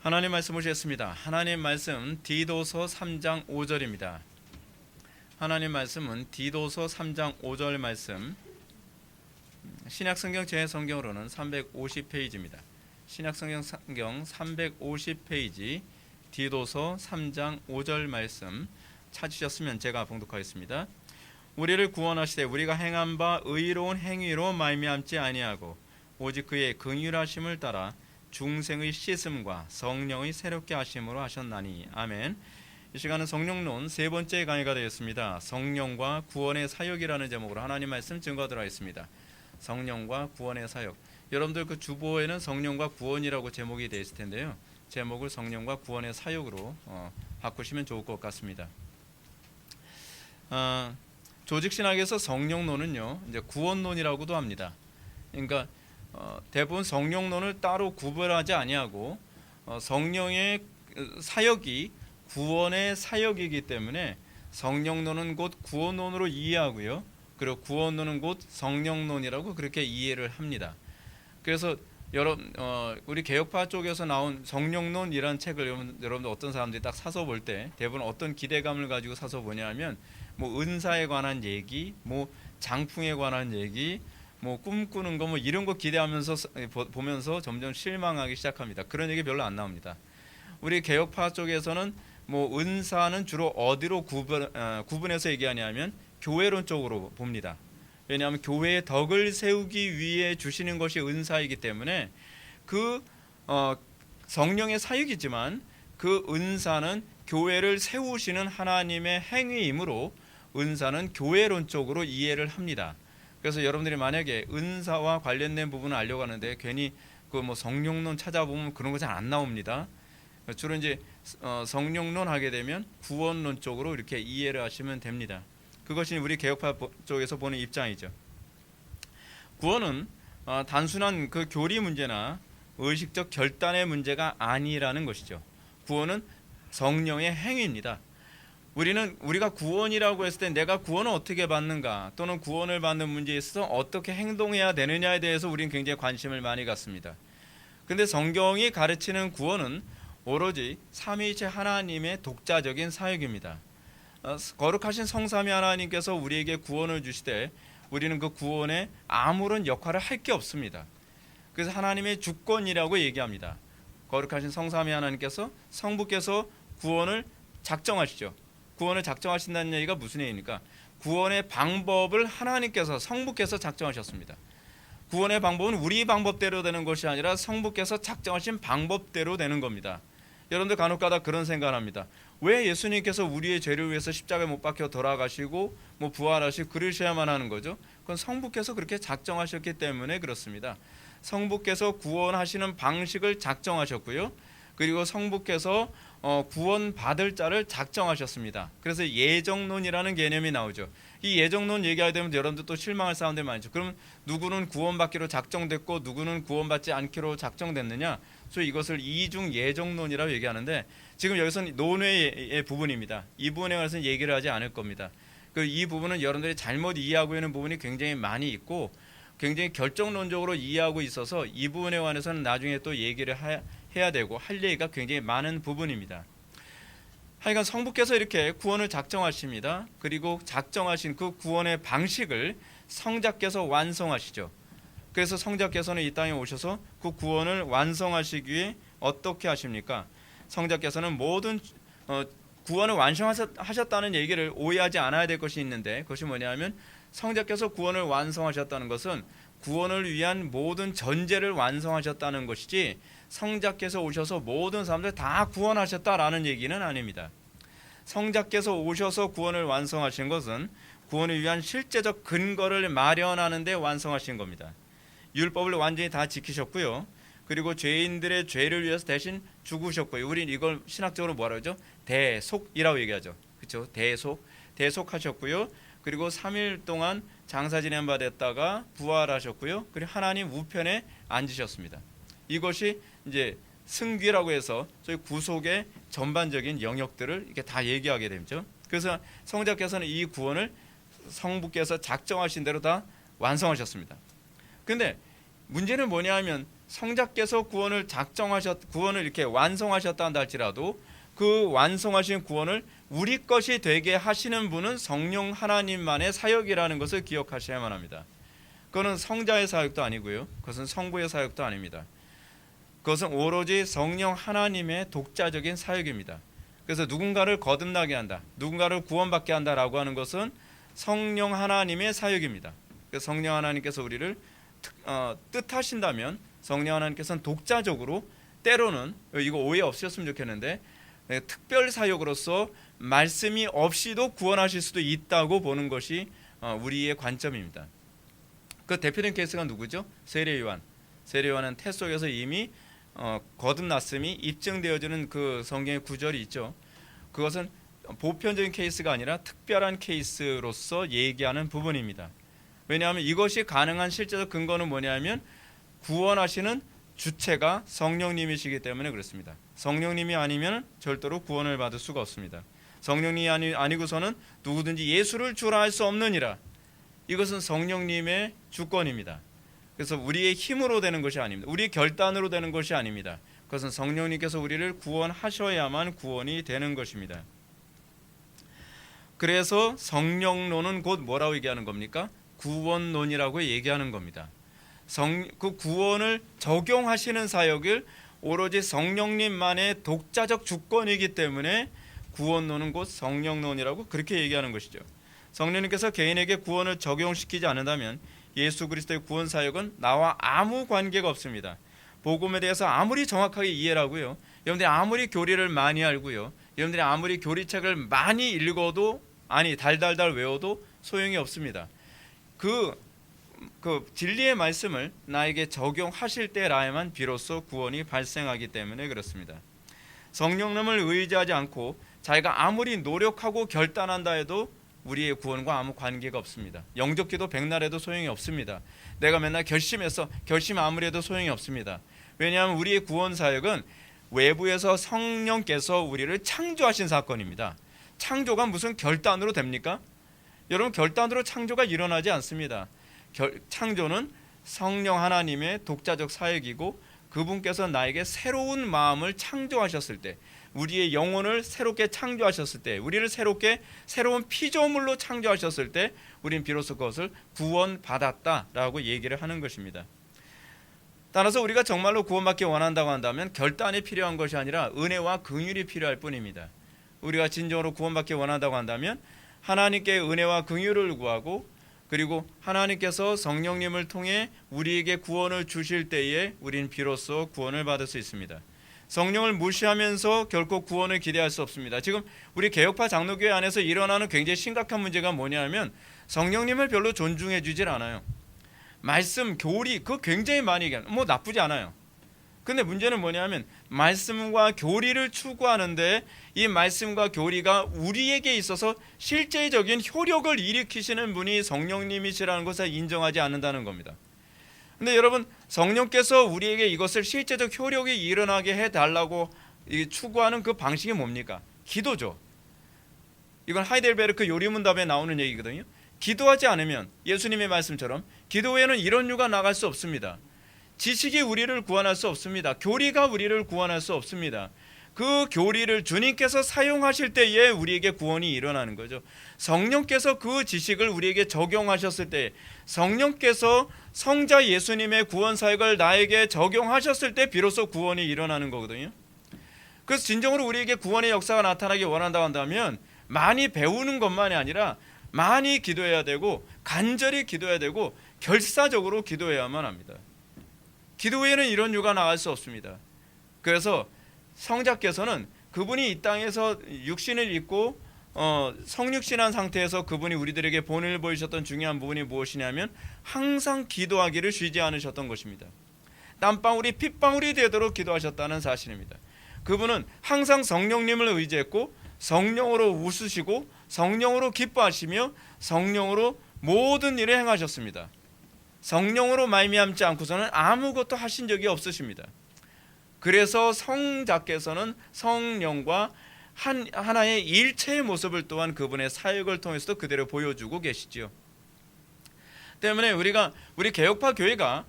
하나님 말씀 보시겠습니다. 하나님 말씀 디도서 3장 5절입니다. 하나님 말씀은 디도서 3장 5절 말씀, 신약성경 제 성경으로는 350페이지입니다. 신약성경 350페이지 디도서 3장 5절 말씀 찾으셨으면 제가 봉독하겠습니다. 우리를 구원하시되 우리가 행한 바 의로운 행위로 말미암지 아니하고 오직 그의 긍휼하심을 따라 중생의 씻음과 성령의 새롭게 하심으로 하셨나니. 아멘. 이 시간은 성령론 세 번째 강의가 되겠습니다. 성령과 구원의 사역이라는 제목으로 하나님 말씀 증거하도록 하겠습니다. 성령과 구원의 사역. 여러분들 그 주보에는 성령과 구원이라고 제목이 되어 있을 텐데요. 제목을 성령과 구원의 사역으로 바꾸시면 좋을 것 같습니다. 조직신학에서 성령론은요, 이제 구원론이라고도 합니다. 그러니까 대부분 성령론을 따로 구별하지 아니하고 성령의 사역이 구원의 사역이기 때문에 성령론은 곧 구원론으로 이해하고요. 그리고 구원론은 곧 성령론이라고 그렇게 이해를 합니다. 그래서 우리 개혁파 쪽에서 나온 성령론이라는 책을 여러분들 어떤 사람들이 딱 사서 볼 때 대부분 어떤 기대감을 가지고 사서 보냐면 뭐 은사에 관한 얘기, 뭐 장풍에 관한 얘기, 뭐 꿈꾸는 거 뭐 이런 거 기대하면서 보면서 점점 실망하기 시작합니다. 그런 얘기 별로 안 나옵니다. 우리 개혁파 쪽에서는 뭐 은사는 주로 어디로 구분해서 얘기하냐면 교회론 쪽으로 봅니다. 왜냐하면 교회의 덕을 세우기 위해 주시는 것이 은사이기 때문에 그 성령의 사역이지만 그 은사는 교회를 세우시는 하나님의 행위이므로 은사는 교회론 쪽으로 이해를 합니다. 그래서 여러분들이 만약에 은사와 관련된 부분을 알려고 하는데 괜히 그 뭐 성령론 찾아보면 그런 거 잘 안 나옵니다. 주로 이제 성령론 하게 되면 구원론 쪽으로 이렇게 이해를 하시면 됩니다. 그것이 우리 개혁파 쪽에서 보는 입장이죠. 구원은 단순한 그 교리 문제나 의식적 결단의 문제가 아니라는 것이죠. 구원은 성령의 행위입니다. 우리가 구원이라고 했을 때 내가 구원을 어떻게 받는가, 또는 구원을 받는 문제에 있어서 어떻게 행동해야 되느냐에 대해서 우리는 굉장히 관심을 많이 갖습니다. 근데 성경이 가르치는 구원은 오로지 삼위일체 하나님의 독자적인 사역입니다. 거룩하신 성삼위 하나님께서 우리에게 구원을 주시되 우리는 그 구원에 아무런 역할을 할 게 없습니다. 그래서 하나님의 주권이라고 얘기합니다. 거룩하신 성삼위 하나님께서 성부께서 구원을 작정하시죠. 구원을 작정하신다는 얘기가 무슨 얘기입니까? 구원의 방법을 하나님께서 성부께서 작정하셨습니다. 구원의 방법은 우리 방법대로 되는 것이 아니라 성부께서 작정하신 방법대로 되는 겁니다. 여러분들 간혹가다 그런 생각을 합니다. 왜 예수님께서 우리의 죄를 위해서 십자가에 못 박혀 돌아가시고 뭐 부활하시고 그러셔야만 하는 거죠? 그건 성부께서 그렇게 작정하셨기 때문에 그렇습니다. 성부께서 구원하시는 방식을 작정하셨고요. 그리고 성부께서 구원받을 자를 작정하셨습니다. 그래서 예정론이라는 개념이 나오죠. 이 예정론 얘기하게 되면 여러분들 또 실망할 사람들 많죠. 그럼 누구는 구원받기로 작정됐고 누구는 구원받지 않기로 작정됐느냐? 소위 이것을 이중 예정론이라고 얘기하는데 지금 여기서는 논외의 부분입니다. 이 부분에 관해서는 얘기를 하지 않을 겁니다. 이 부분은 여러분들이 잘못 이해하고 있는 부분이 굉장히 많이 있고 굉장히 결정론적으로 이해하고 있어서 이 부분에 관해서는 나중에 또 얘기를 해야 되고 할 얘기가 굉장히 많은 부분입니다. 하여간 성부께서 이렇게 구원을 작정하십니다. 그리고 작정하신 그 구원의 방식을 성자께서 완성하시죠. 그래서 성자께서는 이 땅에 오셔서 그 구원을 완성하시기 위해 어떻게 하십니까? 성자께서는 모든 구원을 완성하셨다는 얘기를 오해하지 않아야 될 것이 있는데 그것이 뭐냐면 성자께서 구원을 완성하셨다는 것은 구원을 위한 모든 전제를 완성하셨다는 것이지 성자께서 오셔서 모든 사람들 다 구원하셨다라는 얘기는 아닙니다. 성자께서 오셔서 구원을 완성하신 것은 구원을 위한 실제적 근거를 마련하는 데 완성하신 겁니다. 율법을 완전히 다 지키셨고요. 그리고 죄인들의 죄를 위해서 대신 죽으셨고요. 우린 이걸 신학적으로 뭐라 그러죠? 대속이라고 얘기하죠. 그렇죠? 대속하셨고요. 그리고 3일 동안 장사 지낸 바 됐다가 부활하셨고요. 그리고 하나님 우편에 앉으셨습니다. 이것이 이제 승귀라고 해서 저희 구속의 전반적인 영역들을 이렇게 다 얘기하게 되죠. 그래서 성자께서는 이 구원을 성부께서 작정하신 대로 다 완성하셨습니다. 근데 문제는 뭐냐 하면 성자께서 구원을 이렇게 완성하셨다 한다 할지라도 그 완성하신 구원을 우리 것이 되게 하시는 분은 성령 하나님만의 사역이라는 것을 기억하셔야만 합니다. 그것은 성자의 사역도 아니고요, 그것은 성부의 사역도 아닙니다. 그것은 오로지 성령 하나님의 독자적인 사역입니다. 그래서 누군가를 거듭나게 한다, 누군가를 구원받게 한다라고 하는 것은 성령 하나님의 사역입니다. 그래서 성령 하나님께서 우리를 뜻하신다면 성령 하나님께서는 독자적으로, 때로는 이거 오해 없으셨으면 좋겠는데 특별 사역으로서 말씀이 없이도 구원하실 수도 있다고 보는 것이 우리의 관점입니다. 그 대표된 케이스가 누구죠? 세례 요한. 세례 요한은 태 속에서 이미 거듭났음이 입증되어지는 그 성경의 구절이 있죠. 그것은 보편적인 케이스가 아니라 특별한 케이스로서 얘기하는 부분입니다. 왜냐하면 이것이 가능한 실제적 근거는 뭐냐면 구원하시는 주체가 성령님이시기 때문에 그렇습니다. 성령님이 아니면 절대로 구원을 받을 수가 없습니다. 성령님이 아니고서는 누구든지 예수를 주라 할 수 없느니라. 이것은 성령님의 주권입니다. 그래서 우리의 힘으로 되는 것이 아닙니다. 우리의 결단으로 되는 것이 아닙니다. 그것은 성령님께서 우리를 구원하셔야만 구원이 되는 것입니다. 그래서 성령론은 곧 뭐라고 얘기하는 겁니까? 구원론이라고 얘기하는 겁니다. 그 구원을 적용하시는 사역을 오로지 성령님만의 독자적 주권이기 때문에 구원론은 곧 성령론이라고 그렇게 얘기하는 것이죠. 성령님께서 개인에게 구원을 적용시키지 않는다면 예수 그리스도의 구원 사역은 나와 아무 관계가 없습니다. 복음에 대해서 아무리 정확하게 이해를 하고요, 여러분들이 아무리 교리를 많이 알고요, 여러분들이 아무리 교리책을 많이 읽어도, 달달달 외워도 소용이 없습니다. 그 진리의 말씀을 나에게 적용하실 때라야만 비로소 구원이 발생하기 때문에 그렇습니다. 성령님을 의지하지 않고 자기가 아무리 노력하고 결단한다 해도 우리의 구원과 아무 관계가 없습니다. 영접기도 백날해도 소용이 없습니다. 내가 맨날 결심 아무리 해도 소용이 없습니다. 왜냐하면 우리의 구원 사역은 외부에서 성령께서 우리를 창조하신 사건입니다. 창조가 무슨 결단으로 됩니까? 여러분, 결단으로 창조가 일어나지 않습니다. 창조는 성령 하나님의 독자적 사역이고, 그분께서 나에게 새로운 마음을 창조하셨을 때, 우리의 영혼을 새롭게 창조하셨을 때, 우리를 새로운 피조물로 창조하셨을 때 우리는 비로소 그것을 구원받았다라고 얘기를 하는 것입니다. 따라서 우리가 정말로 구원받기 원한다고 한다면 결단이 필요한 것이 아니라 은혜와 긍휼이 필요할 뿐입니다. 우리가 진정으로 구원받기 원한다고 한다면 하나님께 은혜와 긍휼을 구하고, 그리고 하나님께서 성령님을 통해 우리에게 구원을 주실 때에 우리는 비로소 구원을 받을 수 있습니다. 성령을 무시하면서 결코 구원을 기대할 수 없습니다. 지금 우리 개혁파 장로교회 안에서 일어나는 굉장히 심각한 문제가 뭐냐면 성령님을 별로 존중해 주질 않아요. 말씀, 교리, 그거 굉장히 많이 얘기하는, 뭐 나쁘지 않아요. 근데 문제는 뭐냐면 말씀과 교리를 추구하는데 이 말씀과 교리가 우리에게 있어서 실제적인 효력을 일으키시는 분이 성령님이시라는 것을 인정하지 않는다는 겁니다. 근데 여러분, 성령께서 우리에게 이것을 실제적 효력이 일어나게 해달라고 추구하는 그 방식이 뭡니까? 기도죠. 이건 하이델베르크 요리문답에 나오는 얘기거든요. 기도하지 않으면 예수님의 말씀처럼 기도 외에는 이런 유가 나갈 수 없습니다. 지식이 우리를 구원할 수 없습니다. 교리가 우리를 구원할 수 없습니다. 그 교리를 주님께서 사용하실 때에 우리에게 구원이 일어나는 거죠. 성령께서 그 지식을 우리에게 적용하셨을 때, 성령께서 성자 예수님의 구원 사역을 나에게 적용하셨을 때 비로소 구원이 일어나는 거거든요. 그래서 진정으로 우리에게 구원의 역사가 나타나기 원한다고 한다면 많이 배우는 것만이 아니라 많이 기도해야 되고, 간절히 기도해야 되고, 결사적으로 기도해야만 합니다. 기도 외에는 이런 유가 나갈 수 없습니다. 그래서 성자께서는 그분이 이 땅에서 육신을 입고 성육신한 상태에서 그분이 우리들에게 본을 보이셨던 중요한 부분이 무엇이냐면 항상 기도하기를 쉬지 않으셨던 것입니다. 땀방울이 핏방울이 되도록 기도하셨다는 사실입니다. 그분은 항상 성령님을 의지했고 성령으로 웃으시고 성령으로 기뻐하시며 성령으로 모든 일을 행하셨습니다. 성령으로 말미암지 않고서는 아무것도 하신 적이 없으십니다. 그래서 성자께서는 성령과 하나의 일체의 모습을 또한 그분의 사역을 통해서도 그대로 보여주고 계시지요. 때문에 우리 개혁파 교회가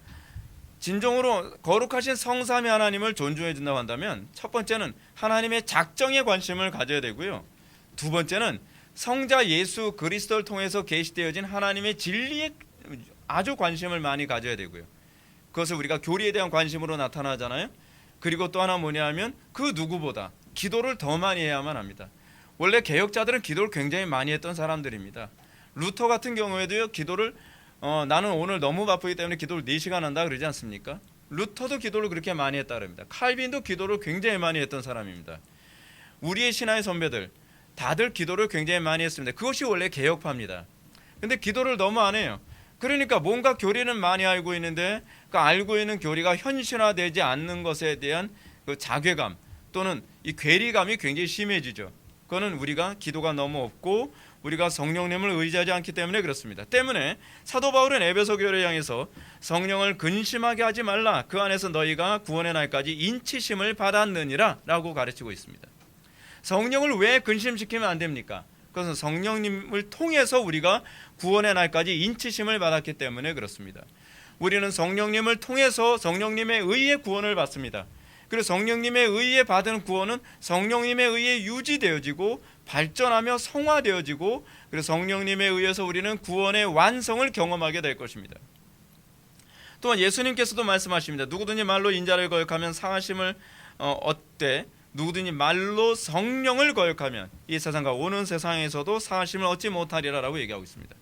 진정으로 거룩하신 성삼위 하나님을 존중해 준다고 한다면 첫 번째는 하나님의 작정에 관심을 가져야 되고요. 두 번째는 성자 예수 그리스도를 통해서 계시되어진 하나님의 진리에 아주 관심을 많이 가져야 되고요. 그것을 우리가 교리에 대한 관심으로 나타나잖아요. 그리고 또 하나 뭐냐 하면 그 누구보다 기도를 더 많이 해야만 합니다. 원래 개혁자들은 기도를 굉장히 많이 했던 사람들입니다. 루터 같은 경우에도요, 기도를 나는 오늘 너무 바쁘기 때문에 기도를 4시간 한다 그러지 않습니까? 루터도 기도를 그렇게 많이 했다 그럽니다. 칼빈도 기도를 굉장히 많이 했던 사람입니다. 우리의 신화의 선배들 다들 기도를 굉장히 많이 했습니다. 그것이 원래 개혁파입니다. 근데 기도를 너무 안 해요. 그러니까 뭔가 교리는 많이 알고 있는데 그 알고 있는 교리가 현실화되지 않는 것에 대한 그 자괴감 또는 이 괴리감이 굉장히 심해지죠. 그거는 우리가 기도가 너무 없고 우리가 성령님을 의지하지 않기 때문에 그렇습니다. 때문에 사도 바울은 에베소 교회를 향해서 성령을 근심하게 하지 말라. 그 안에서 너희가 구원의 날까지 인치심을 받았느니라 라고 가르치고 있습니다. 성령을 왜 근심시키면 안 됩니까? 그것은 성령님을 통해서 우리가 구원의 날까지 인치심을 받았기 때문에 그렇습니다. 우리는 성령님을 통해서 성령님의 의의 구원을 받습니다. 그리고 성령님의 의에 받은 구원은 성령님의 의에 유지되어지고 발전하며 성화되어지고 그리고 성령님에 의해서 우리는 구원의 완성을 경험하게 될 것입니다. 또한 예수님께서도 말씀하십니다. 누구든지 말로 인자를 거역하면 상하심을 얻되 누구든지 말로 성령을 거역하면 이 세상과 오는 세상에서도 사하심을 얻지 못하리라 라고 얘기하고 있습니다.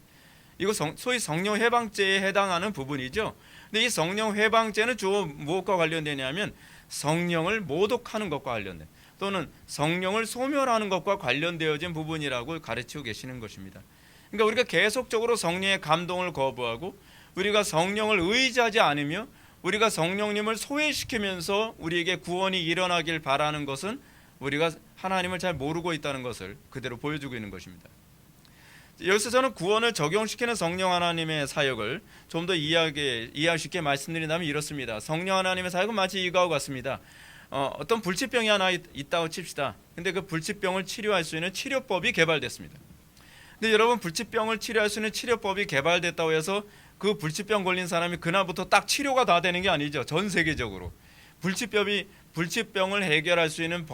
이거 소위 성령 회방죄에 해당하는 부분이죠. 근데 이 성령 회방죄는 주로 무엇과 관련되냐면 성령을 모독하는 것과 관련된 또는 성령을 소멸하는 것과 관련되어진 부분이라고 가르치고 계시는 것입니다. 그러니까 우리가 계속적으로 성령의 감동을 거부하고 우리가 성령을 의지하지 않으며 우리가 성령님을 소외시키면서 우리에게 구원이 일어나길 바라는 것은 우리가 하나님을 잘 모르고 있다는 것을 그대로 보여주고 있는 것입니다. 여기서 저는 구원을 적용시키는 성령 하나님의 사역을 좀 더 이해하기 쉽게 말씀드린다면 이렇습니다. 성령 하나님의 사역은 마치 이거와 같습니다. 어떤 불치병이 하나 있다고 칩시다. 근데 그 불치병을 치료할 수 있는 치료법이 개발됐습니다. 근데 여러분, 불치병을 치료할 수 있는 치료법이 개발됐다고 해서 그 불치병 걸린 사람이 그날부터 딱 치료가 다 되는 게 아니죠. 전 세계적으로 불치병을 해결할 수 있는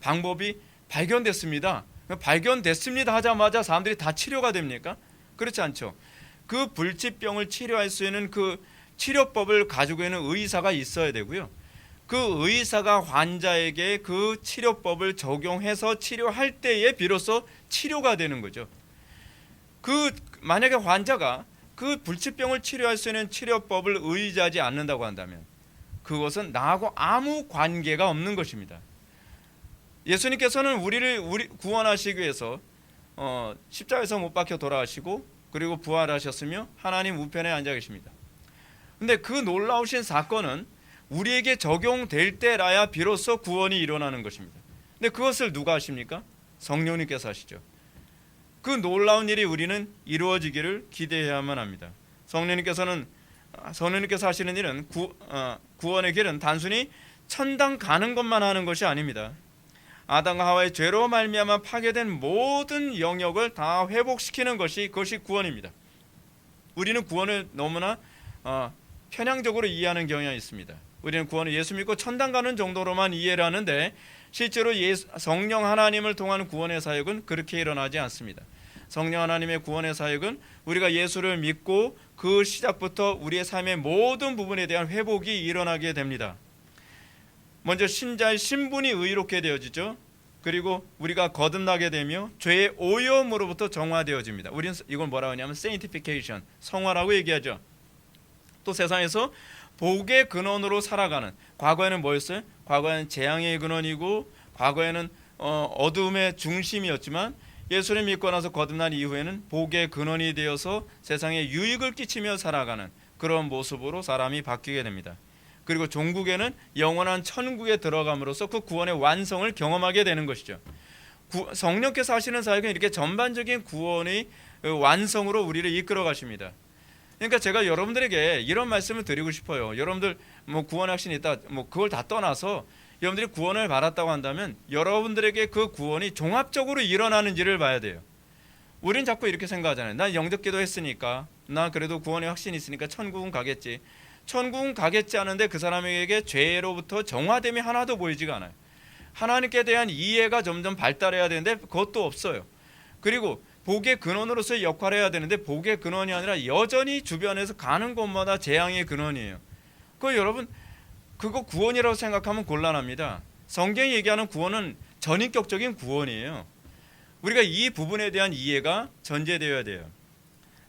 방법이 발견됐습니다. 발견됐습니다 하자마자 사람들이 다 치료가 됩니까? 그렇지 않죠. 그 불치병을 치료할 수 있는 그 치료법을 가지고 있는 의사가 있어야 되고요. 그 의사가 환자에게 그 치료법을 적용해서 치료할 때에 비로소 치료가 되는 거죠. 만약에 환자가 그 불치병을 치료할 수 있는 치료법을 의지하지 않는다고 한다면 그것은 나하고 아무 관계가 없는 것입니다. 예수님께서는 우리 구원하시기 위해서 십자가에서 못 박혀 돌아가시고 그리고 부활하셨으며 하나님 우편에 앉아 계십니다. 근데 그 놀라우신 사건은 우리에게 적용될 때라야 비로소 구원이 일어나는 것입니다. 근데 그것을 누가 하십니까? 성령님께서 하시죠. 그 놀라운 일이 우리는 이루어지기를 기대해야만 합니다. 성령님께서 하시는 일은 구원의 길은 단순히 천당 가는 것만 하는 것이 아닙니다. 아담과 하와의 죄로 말미암아 파괴된 모든 영역을 다 회복시키는 그것이 구원입니다. 우리는 구원을 너무나 편향적으로 이해하는 경향이 있습니다. 우리는 구원을 예수 믿고 천당 가는 정도로만 이해를 하는데 실제로 성령 하나님을 통한 구원의 사역은 그렇게 일어나지 않습니다. 성령 하나님의 구원의 사역은 우리가 예수를 믿고 그 시작부터 우리의 삶의 모든 부분에 대한 회복이 일어나게 됩니다. 먼저 신자의 신분이 의롭게 되어지죠. 그리고 우리가 거듭나게 되며 죄의 오염으로부터 정화되어집니다. 우리는 이걸 뭐라고 하냐면 sanctification, 성화라고 얘기하죠. 또 세상에서 복의 근원으로 살아가는, 과거에는 뭐였어요? 과거에는 재앙의 근원이고 과거에는 어둠의 중심이었지만 예수를 믿고 나서 거듭난 이후에는 복의 근원이 되어서 세상에 유익을 끼치며 살아가는 그런 모습으로 사람이 바뀌게 됩니다. 그리고 종국에는 영원한 천국에 들어감으로써 그 구원의 완성을 경험하게 되는 것이죠. 성령께서 하시는 사역은 이렇게 전반적인 구원의 완성으로 우리를 이끌어 가십니다. 그러니까 제가 여러분들에게 이런 말씀을 드리고 싶어요. 여러분들 구원의 확신이 있다, 그걸 다 떠나서 여러분들이 구원을 받았다고 한다면 여러분들에게 그 구원이 종합적으로 일어나는지를 봐야 돼요. 우리는 자꾸 이렇게 생각하잖아요. 난 영접 기도했으니까, 나 그래도 구원의 확신이 있으니까 천국은 가겠지. 천국은 가겠지 않은데 그 사람에게 죄로부터 정화됨이 하나도 보이지가 않아요. 하나님께 대한 이해가 점점 발달해야 되는데 그것도 없어요. 그리고 복의 근원으로서의 역할을 해야 되는데 복의 근원이 아니라 여전히 주변에서 가는 곳마다 재앙의 근원이에요. 여러분 그거 구원이라고 생각하면 곤란합니다. 성경이 얘기하는 구원은 전인격적인 구원이에요. 우리가 이 부분에 대한 이해가 전제되어야 돼요.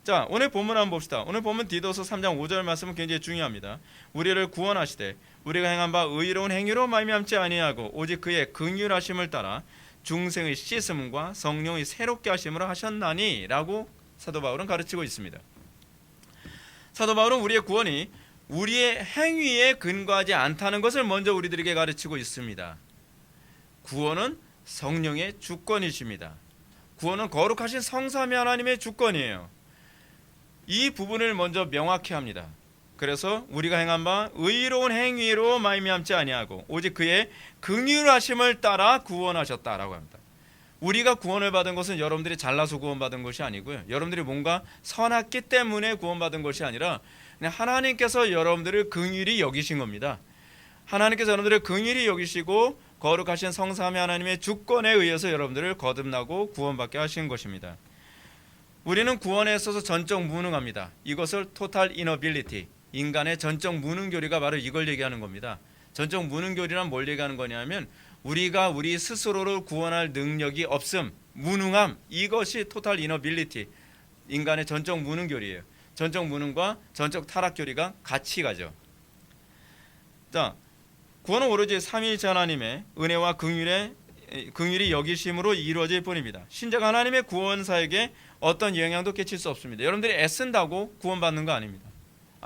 자, 오늘 본문 한번 봅시다. 오늘 본문 디도서 3장 5절 말씀은 굉장히 중요합니다. 우리를 구원하시되 우리가 행한 바 의로운 행위로 말미암지 아니하고 오직 그의 긍휼하심을 따라 중생의 씻음과 성령의 새롭게 하심으로 하셨나니 라고 사도 바울은 가르치고 있습니다. 사도 바울은 우리의 구원이 우리의 행위에 근거하지 않다는 것을 먼저 우리들에게 가르치고 있습니다. 구원은 성령의 주권이십니다. 구원은 거룩하신 성삼위 하나님의 주권이에요. 이 부분을 먼저 명확히 합니다. 그래서 우리가 행한 바 의로운 행위로 말미암지 아니하고 오직 그의 긍휼하심을 따라 구원하셨다라고 합니다. 우리가 구원을 받은 것은 여러분들이 잘나서 구원받은 것이 아니고요. 여러분들이 뭔가 선했기 때문에 구원받은 것이 아니라 그냥 하나님께서 여러분들을 긍휼히 여기신 겁니다. 하나님께서 여러분들을 긍휼히 여기시고 거룩하신 성삼위 하나님의 주권에 의해서 여러분들을 거듭나고 구원받게 하신 것입니다. 우리는 구원에 있어서 전적 무능합니다. 이것을 토탈 이너빌리티, 인간의 전적 무능교리가 바로 이걸 얘기하는 겁니다. 전적 무능교리란 뭘 얘기하는 거냐면 우리가 우리 스스로를 구원할 능력이 없음, 무능함, 이것이 토탈 이너빌리티, 인간의 전적 무능교리예요. 전적 무능과 전적 타락교리가 같이 가죠. 자, 구원은 오로지 삼위일체 하나님의 은혜와 긍휼이 여기심으로 이루어질 뿐입니다. 신적 하나님의 구원사에게 어떤 영향도 끼칠 수 없습니다. 여러분들이 애쓴다고 구원받는 거 아닙니다.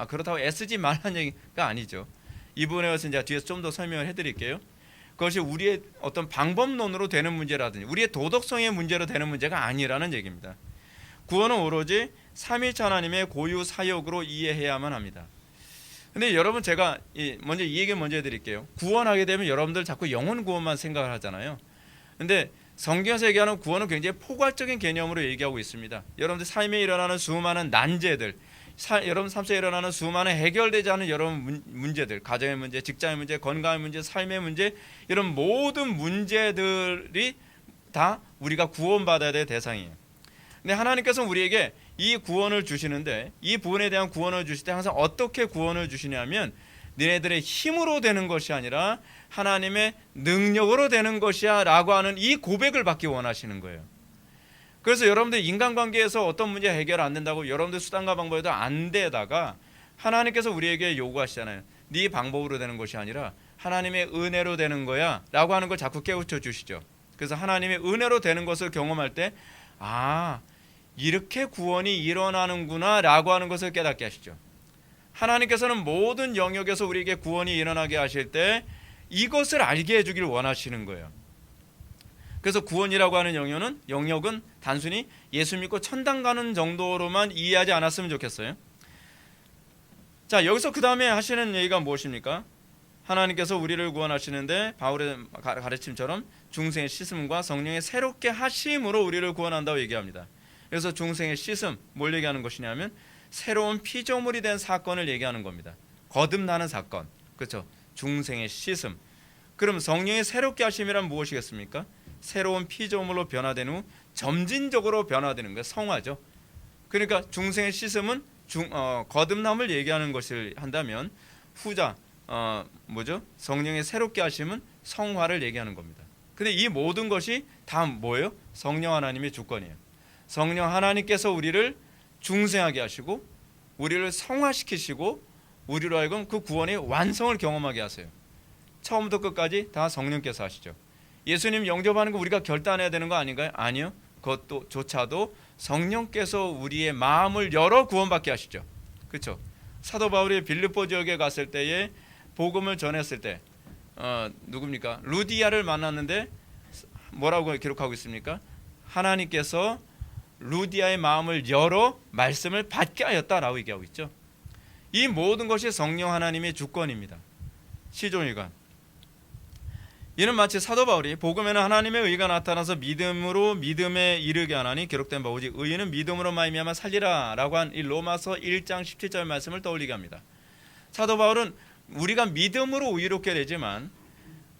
그렇다고 애쓰지 말라는 얘기가 아니죠. 이 부분에 대해서 이제 뒤에서 좀 더 설명을 해드릴게요. 그것이 우리의 어떤 방법론으로 되는 문제라든지 우리의 도덕성의 문제로 되는 문제가 아니라는 얘기입니다. 구원은 오로지 삼위일체 하나님의 고유 사역으로 이해해야만 합니다. 근데 여러분 제가 먼저 이 얘기를 먼저 해드릴게요. 구원하게 되면 여러분들 자꾸 영혼 구원만 생각을 하잖아요. 근데 성경에서 얘기하는 구원은 굉장히 포괄적인 개념으로 얘기하고 있습니다. 여러분들 삶에 일어나는 수많은 난제들, 여러분 삶 속에 일어나는 수많은 해결되지 않은 여러분 문제들, 가정의 문제, 직장의 문제, 건강의 문제, 삶의 문제, 이런 모든 문제들이 다 우리가 구원받아야 될 대상이에요. 근데 하나님께서는 우리에게 이 구원을 주시는데 이 부분에 대한 구원을 주실 때 항상 어떻게 구원을 주시냐면 너네들의 힘으로 되는 것이 아니라 하나님의 능력으로 되는 것이야 라고 하는 이 고백을 받기 원하시는 거예요. 그래서 여러분들 인간관계에서 어떤 문제 해결 안 된다고 여러분들 수단과 방법에도 안 되다가 하나님께서 우리에게 요구하시잖아요. 네 방법으로 되는 것이 아니라 하나님의 은혜로 되는 거야 라고 하는 걸 자꾸 깨우쳐 주시죠. 그래서 하나님의 은혜로 되는 것을 경험할 때 이렇게 구원이 일어나는구나 라고 하는 것을 깨닫게 하시죠. 하나님께서는 모든 영역에서 우리에게 구원이 일어나게 하실 때 이것을 알게 해주길 원하시는 거예요. 그래서 구원이라고 하는 영역은 단순히 예수 믿고 천당 가는 정도로만 이해하지 않았으면 좋겠어요. 자, 여기서 그 다음에 하시는 얘기가 무엇입니까? 하나님께서 우리를 구원하시는데 바울의 가르침처럼 중생의 씻음과 성령의 새롭게 하심으로 우리를 구원한다고 얘기합니다. 그래서 중생의 씻음, 뭘 얘기하는 것이냐면 새로운 피조물이 된 사건을 얘기하는 겁니다. 거듭나는 사건, 그렇죠? 중생의 씻음. 그럼 성령의 새롭게 하심이란 무엇이겠습니까? 새로운 피조물로 변화된 후 점진적으로 변화되는 게 성화죠. 그러니까 중생의 씻음은 거듭남을 얘기하는 것을 한다면 후자 성령의 새롭게 하심은 성화를 얘기하는 겁니다. 근데 이 모든 것이 다 뭐예요? 성령 하나님의 주권이에요. 성령 하나님께서 우리를 중생하게 하시고 우리를 성화시키시고 우리로 하여금 그 구원의 완성을 경험하게 하세요. 처음부터 끝까지 다 성령께서 하시죠. 예수님 영접하는 거 우리가 결단해야 되는 거 아닌가요? 아니요. 그것도 조차도 성령께서 우리의 마음을 열어 구원받게 하시죠. 그렇죠? 사도 바울이 빌립보 지역에 갔을 때에 복음을 전했을 때 누굽니까? 루디아를 만났는데 뭐라고 기록하고 있습니까? 하나님께서 루디아의 마음을 열어 말씀을 받게 하였다라고 얘기하고 있죠. 이 모든 것이 성령 하나님의 주권입니다. 시종일관. 이는 마치 사도 바울이 복음에는 하나님의 의가 나타나서 믿음으로 믿음에 이르게 하나니 기록된 바 오직 의인은 믿음으로 말미암아 살리라 라고 한 이 로마서 1장 17절 말씀을 떠올리게 합니다. 사도 바울은 우리가 믿음으로 의롭게 되지만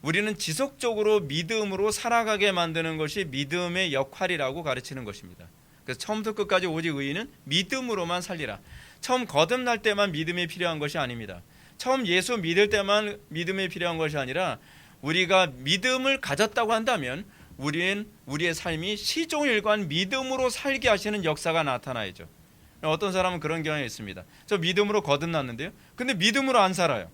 우리는 지속적으로 믿음으로 살아가게 만드는 것이 믿음의 역할이라고 가르치는 것입니다. 그래서 처음부터 끝까지 오직 의인은 믿음으로만 살리라. 처음 거듭날 때만 믿음이 필요한 것이 아닙니다. 처음 예수 믿을 때만 믿음이 필요한 것이 아니라 우리가 믿음을 가졌다고 한다면 우리는 우리의 삶이 시종일관 믿음으로 살게 하시는 역사가 나타나야죠. 어떤 사람은 그런 경향이 있습니다. 저 믿음으로 거듭났는데요, 근데 믿음으로 안 살아요.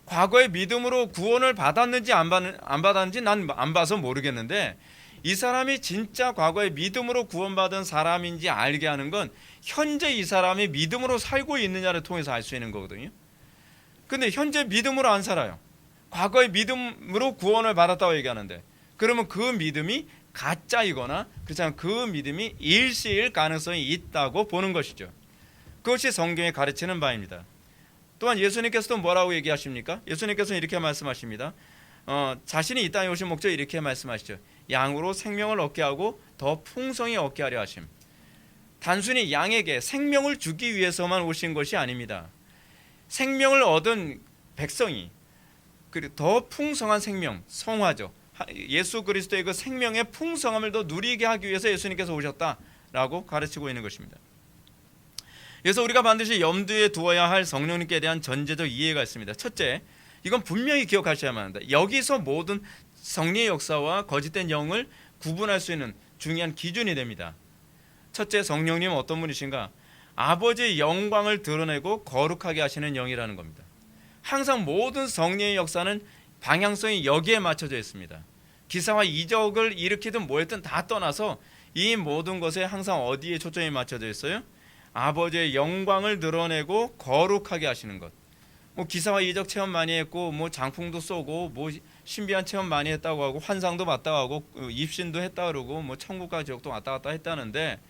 과거에 믿음으로 구원을 받았는지 안 받았는지 난 안 봐서 모르겠는데, 이 사람이 진짜 과거에 믿음으로 구원받은 사람인지 알게 하는 건 현재 이 사람이 믿음으로 살고 있느냐를 통해서 알 수 있는 거거든요. 근데 현재 믿음으로 안 살아요. 과거에 믿음으로 구원을 받았다고 얘기하는데, 그러면 그 믿음이 가짜이거나 그렇지 그 믿음이 일시일 가능성이 있다고 보는 것이죠. 그것이 성경이 가르치는 바입니다. 또한 예수님께서도 뭐라고 얘기하십니까? 예수님께서는 이렇게 말씀하십니다. 자신이 이 땅에 오신 목적이 이렇게 말씀하시죠. 양으로 생명을 얻게 하고 더 풍성히 얻게 하려 하심. 단순히 양에게 생명을 주기 위해서만 오신 것이 아닙니다. 생명을 얻은 백성이 그리고 더 풍성한 생명, 성화죠. 예수 그리스도의 그 생명의 풍성함을 더 누리게 하기 위해서 예수님께서 오셨다라고 가르치고 있는 것입니다. 그래서 우리가 반드시 염두에 두어야 할 성령님께 대한 전제적 이해가 있습니다. 첫째, 이건 분명히 기억하셔야만 합니다. 여기서 모든 성령의 역사와 거짓된 영을 구분할 수 있는 중요한 기준이 됩니다. 첫째, 성령님은 어떤 분이신가? 아버지의 영광을 드러내고 거룩하게 하시는 영이라는 겁니다. 항상 모든 성령의 역사는 방향성이 여기에 맞춰져 있습니다. 기사와 이적을 일으키든 뭐했든 다 떠나서 이 모든 것에 항상 어디에 초점이 맞춰져 있어요? 아버지의 영광을 드러내고 거룩하게 하시는 것. 뭐 기사와 이적 체험 많이 했고, 뭐 장풍도 쏘고, 뭐 신비한 체험 많이 했다고 하고, 환상도 봤다고 하고, 입신도 했다 그러고, 뭐 천국과 지옥도 왔다 갔다 했다는데,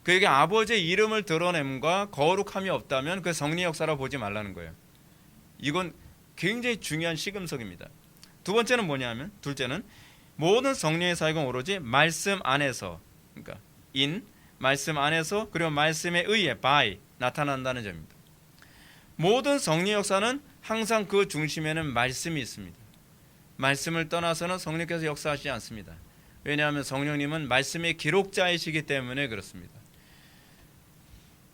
그에게 아버지의 이름을 드러냄과 거룩함이 없다면 그 성령 역사라 보지 말라는 거예요. 이건 굉장히 중요한 시금석입니다. 두 번째는 뭐냐면, 둘째는 모든 성령의 사역은 오로지 말씀 안에서, 그러니까 말씀 안에서 그리고 말씀에 의해 by 나타난다는 점입니다. 모든 성령 역사는 항상 그 중심에는 말씀이 있습니다. 말씀을 떠나서는 성령께서 역사하시지 않습니다. 왜냐하면 성령님은 말씀의 기록자이시기 때문에 그렇습니다.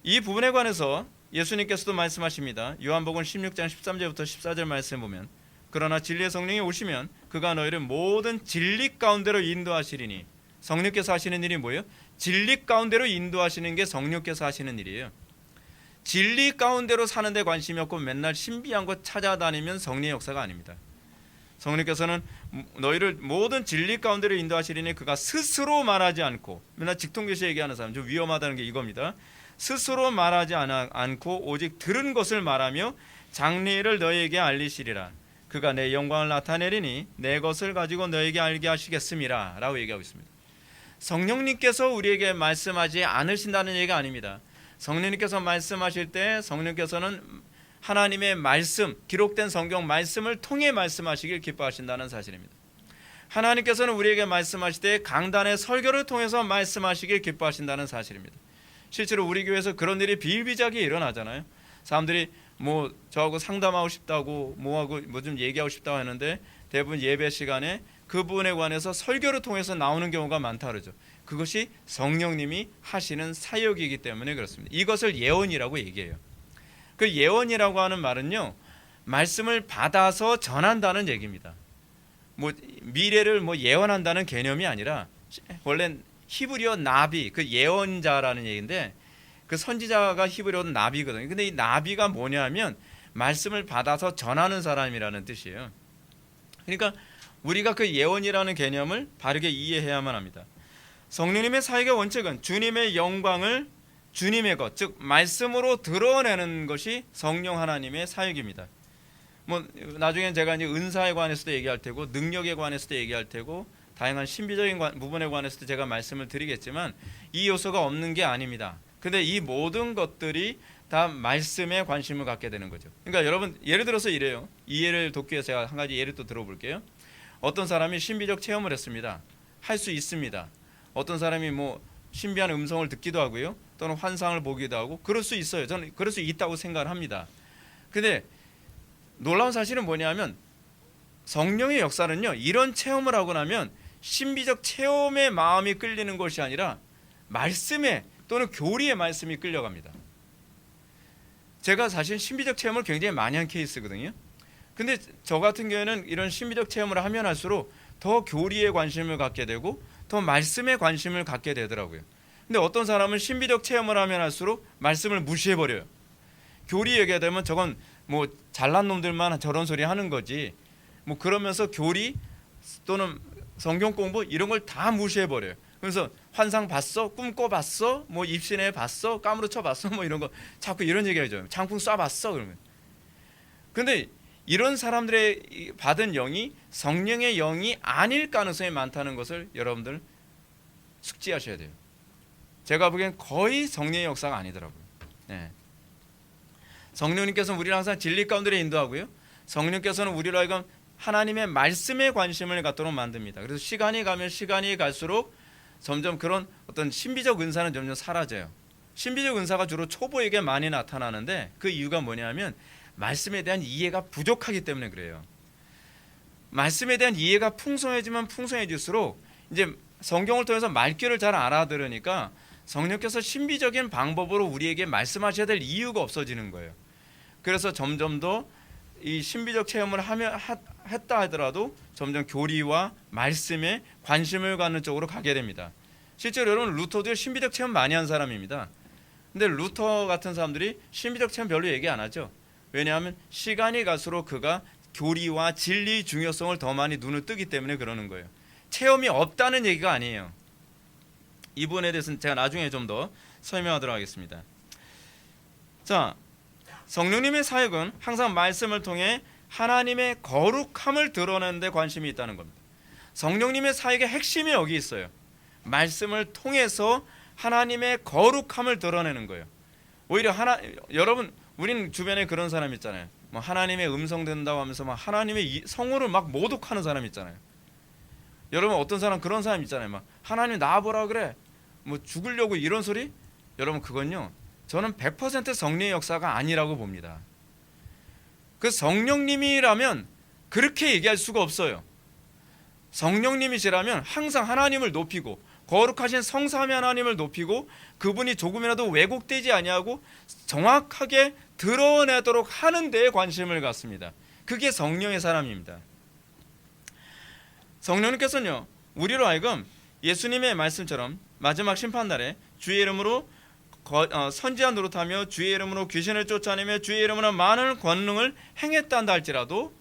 이 부분에 관해서 예수님께서도 말씀하십니다. 요한복음 16장 13절부터 14절 말씀 보면, 그러나 진리의 성령이 오시면 그가 너희를 모든 진리 가운데로 인도하시리니. 성령께서 하시는 일이 뭐예요? 진리 가운데로 인도하시는 게 성령께서 하시는 일이에요. 진리 가운데로 사는 데 관심이 없고 맨날 신비한 것 찾아다니면 성령의 역사가 아닙니다. 성령께서는 너희를 모든 진리 가운데로 인도하시리니 그가 스스로 말하지 않고, 맨날 직통교시 얘기하는 사람 좀 위험하다는 게 이겁니다. 스스로 말하지 않고 오직 들은 것을 말하며 장래를 너희에게 알리시리라. 그가 내 영광을 나타내리니 내 것을 가지고 너희에게 알게 하시겠음이라 라고 얘기하고 있습니다. 성령님께서 우리에게 말씀하지 않으신다는 얘기가 아닙니다. 성령님께서 말씀하실 때 성령께서는 하나님의 말씀, 기록된 성경 말씀을 통해 말씀하시길 기뻐하신다는 사실입니다. 하나님께서는 우리에게 말씀하실 때 강단의 설교를 통해서 말씀하시길 기뻐하신다는 사실입니다. 실제로 우리 교회에서 그런 일이 비일비재하게 일어나잖아요. 사람들이 뭐 저하고 상담하고 싶다고 뭐하고 뭐 좀 얘기하고 싶다고 하는데 대부분 예배 시간에 그 부분에 관해서 설교를 통해서 나오는 경우가 많다 그러죠. 그것이 성령님이 하시는 사역이기 때문에 그렇습니다. 이것을 예언이라고 얘기해요. 그 예언이라고 하는 말은요, 말씀을 받아서 전한다는 얘기입니다. 뭐 미래를 뭐 예언한다는 개념이 아니라, 원래 히브리어 나비, 그 예언자라는 얘기인데, 그 선지자가 히브리어는 나비거든요. 근데 이 나비가 뭐냐면 말씀을 받아서 전하는 사람이라는 뜻이에요. 그러니까 우리가 그 예언이라는 개념을 바르게 이해해야만 합니다. 성령님의 사역의 원칙은 주님의 영광을 주님의 것, 즉 말씀으로 드러내는 것이 성령 하나님의 사역입니다. 뭐 나중에 제가 이제 은사에 관해서도 얘기할 테고, 능력에 관해서도 얘기할 테고, 다양한 신비적인 부분에 관해서도 제가 말씀을 드리겠지만 이 요소가 없는 게 아닙니다. 근데 이 모든 것들이 다 말씀에 관심을 갖게 되는 거죠. 그러니까 여러분, 예를 들어서 이래요. 이 예를 돕기 위해서 제가 한 가지 예를 또 들어볼게요. 어떤 사람이 신비적 체험을 했습니다. 할 수 있습니다. 어떤 사람이 뭐 신비한 음성을 듣기도 하고요, 또는 환상을 보기도 하고, 그럴 수 있어요. 저는 그럴 수 있다고 생각을 합니다. 근데 놀라운 사실은 뭐냐면 성령의 역사는요, 이런 체험을 하고 나면 신비적 체험에 마음이 끌리는 것이 아니라 말씀에 또는 교리의 말씀이 끌려갑니다. 제가 사실 신비적 체험을 굉장히 많이 한 케이스거든요. 근데 저 같은 경우에는 이런 신비적 체험을 하면 할수록 더 교리에 관심을 갖게 되고 더 말씀에 관심을 갖게 되더라고요. 근데 어떤 사람은 신비적 체험을 하면 할수록 말씀을 무시해버려요. 교리 얘기하면 저건 뭐 잘난 놈들만 저런 소리 하는 거지, 뭐 그러면서 교리 또는 성경 공부 이런 걸 다 무시해버려요. 그래서 환상 봤어? 꿈꿔 봤어? 뭐 입신해 봤어? 까무러쳐 봤어? 뭐 이런 거 자꾸 이런 얘기 하죠. 장풍 쏴 봤어? 그러면. 근데 이런 사람들의 받은 영이 성령의 영이 아닐 가능성이 많다는 것을 여러분들 숙지하셔야 돼요. 제가 보기엔 거의 성령의 역사가 아니더라고요. 네. 성령님께서는 우리를 항상 진리 가운데 인도하고요, 성령께서는 우리로 하여금 하나님의 말씀에 관심을 갖도록 만듭니다. 그래서 시간이 가면 시간이 갈수록 점점 그런 어떤 신비적 은사는 점점 사라져요. 신비적 은사가 주로 초보에게 많이 나타나는데 그 이유가 뭐냐면 말씀에 대한 이해가 부족하기 때문에 그래요. 말씀에 대한 이해가 풍성해지면 풍성해질수록 이제 성경을 통해서 말귀를 잘 알아들으니까 성령께서 신비적인 방법으로 우리에게 말씀하셔야 될 이유가 없어지는 거예요. 그래서 점점 더 이 신비적 체험을 했다 하더라도 점점 교리와 말씀에 관심을 갖는 쪽으로 가게 됩니다. 실제로 여러분 루터도 신비적 체험 많이 한 사람입니다. 근데 루터 같은 사람들이 신비적 체험 별로 얘기 안 하죠. 왜냐하면 시간이 갈수록 그가 교리와 진리 중요성을 더 많이 눈을 뜨기 때문에 그러는 거예요. 체험이 없다는 얘기가 아니에요. 이 부분에 대해서는 제가 나중에 좀 더 설명하도록 하겠습니다. 자, 성령님의 사역은 항상 말씀을 통해 하나님의 거룩함을 드러내는 데 관심이 있다는 겁니다. 성령님의 사역의 핵심이 여기 있어요. 말씀을 통해서 하나님의 거룩함을 드러내는 거예요. 오히려 여러분 우리는 주변에 그런 사람 있잖아요. 뭐 하나님의 음성 듣는다고 하면서 막 하나님의 성호를 막 모독하는 사람 있잖아요. 여러분 어떤 사람 그런 사람 있잖아요. 막 하나님 나와보라 그래, 뭐 죽으려고 이런 소리. 여러분 그건요, 저는 100% 성령의 역사가 아니라고 봅니다. 그 성령님이라면 그렇게 얘기할 수가 없어요. 성령님이시라면 항상 하나님을 높이고 거룩하신 성삼위 하나님을 높이고 그분이 조금이라도 왜곡되지 아니하고 정확하게 드러내도록 하는 데에 관심을 갖습니다. 그게 성령의 사람입니다. 성령님께서는요, 우리로 하여금 예수님의 말씀처럼 마지막 심판날에 주의 이름으로 선지자 노릇하며 주의 이름으로 귀신을 쫓아내며 주의 이름으로 많은 권능을 행했단다 할지라도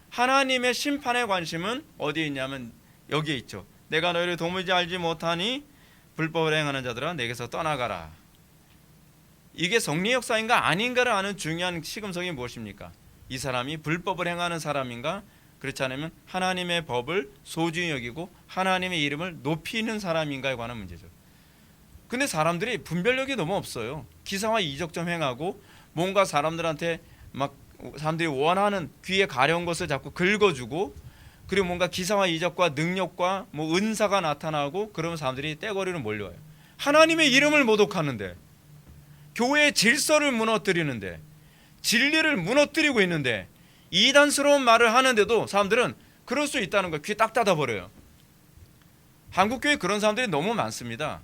하나님의 심판의 관심은 어디에 있냐면 여기에 있죠. 내가 너희를 도무지 알지 못하니 불법을 행하는 자들아 내게서 떠나가라. 이게 성령의 역사인가 아닌가를 아는 중요한 시금석이 무엇입니까? 이 사람이 불법을 행하는 사람인가, 그렇지 않으면 하나님의 법을 소중히 여기고 하나님의 이름을 높이는 사람인가에 관한 문제죠. 근데 사람들이 분별력이 너무 없어요. 기사와 이적 좀 행하고 뭔가 사람들한테 막 사람들이 원하는 귀에 가려운 것을 자꾸 긁어주고, 그리고 뭔가 기사와 이적과 능력과 뭐 은사가 나타나고 그러면 사람들이 떼거리로 몰려와요. 하나님의 이름을 모독하는데, 교회의 질서를 무너뜨리는데, 진리를 무너뜨리고 있는데 이단스러운 말을 하는데도 사람들은 그럴 수 있다는 거 귀 딱 닫아버려요. 한국교회 그런 사람들이 너무 많습니다.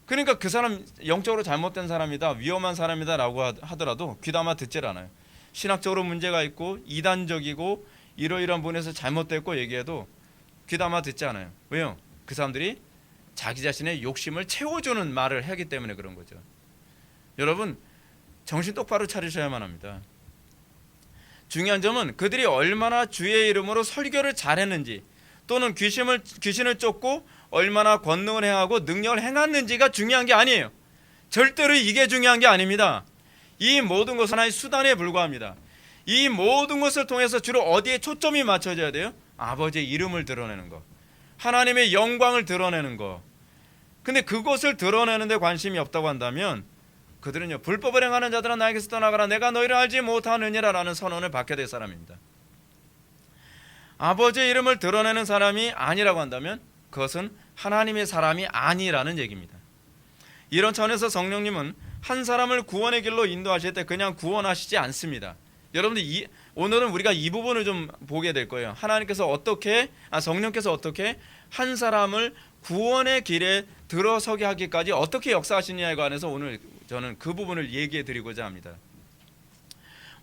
그러니까 그 사람 영적으로 잘못된 사람이다, 위험한 사람이다 라고 하더라도 귀담아 듣질 않아요. 신학적으로 문제가 있고 이단적이고 이러이러한 부분에서 잘못됐고 얘기해도 귀담아 듣지 않아요. 왜요? 그 사람들이 자기 자신의 욕심을 채워주는 말을 하기 때문에 그런 거죠. 여러분 정신 똑바로 차리셔야만 합니다. 중요한 점은 그들이 얼마나 주의 이름으로 설교를 잘했는지 또는 귀신을 쫓고 얼마나 권능을 행하고 능력을 행했는지가 중요한 게 아니에요. 절대로 이게 중요한 게 아닙니다. 이 모든 것은 하나의 수단에 불과합니다. 이 모든 것을 통해서 주로 어디에 초점이 맞춰져야 돼요? 아버지의 이름을 드러내는 것, 하나님의 영광을 드러내는 것. 근데 그것을 드러내는 데 관심이 없다고 한다면 그들은요, 불법을 행하는 자들은 나에게서 떠나가라, 내가 너희를 알지 못하느니라 라는 선언을 받게 될 사람입니다. 아버지의 이름을 드러내는 사람이 아니라고 한다면 그것은 하나님의 사람이 아니라는 얘기입니다. 이런 차원에서 성령님은 한 사람을 구원의 길로 인도하실 때 그냥 구원하시지 않습니다. 여러분들 오늘은 우리가 이 부분을 좀 보게 될 거예요. 하나님께서 성령께서 어떻게 한 사람을 구원의 길에 들어서게 하기까지 어떻게 역사하시냐에 관해서 오늘 저는 그 부분을 얘기해 드리고자 합니다.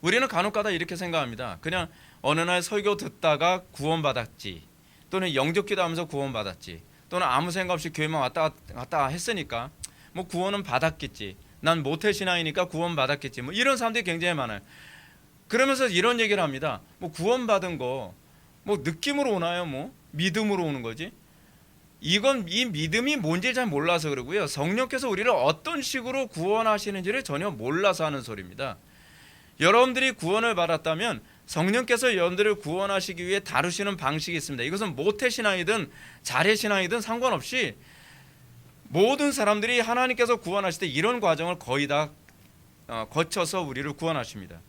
우리는 간혹가다 이렇게 생각합니다. 그냥 어느 날 설교 듣다가 구원받았지, 또는 영접기도 하면서 구원받았지, 또는 아무 생각 없이 교회만 왔다 갔다 했으니까 뭐 구원은 받았겠지, 난 모태신앙이니까 구원받았겠지, 뭐 이런 사람들이 굉장히 많아요. 그러면서 이런 얘기를 합니다. 뭐 구원받은 거 뭐 느낌으로 오나요? 뭐 믿음으로 오는 거지? 이 믿음이 뭔지 잘 몰라서 그러고요. 성령께서 우리를 어떤 식으로 구원하시는지를 전혀 몰라서 하는 소리입니다. 여러분들이 구원을 받았다면 성령께서 여러분들을 구원하시기 위해 다루시는 방식이 있습니다. 이것은 모태신앙이든 자례신앙이든 상관없이 모든 사람들이 하나님께서 구원하실 때 이런 과정을 거의 다 거쳐서 우리를 구원하십니다.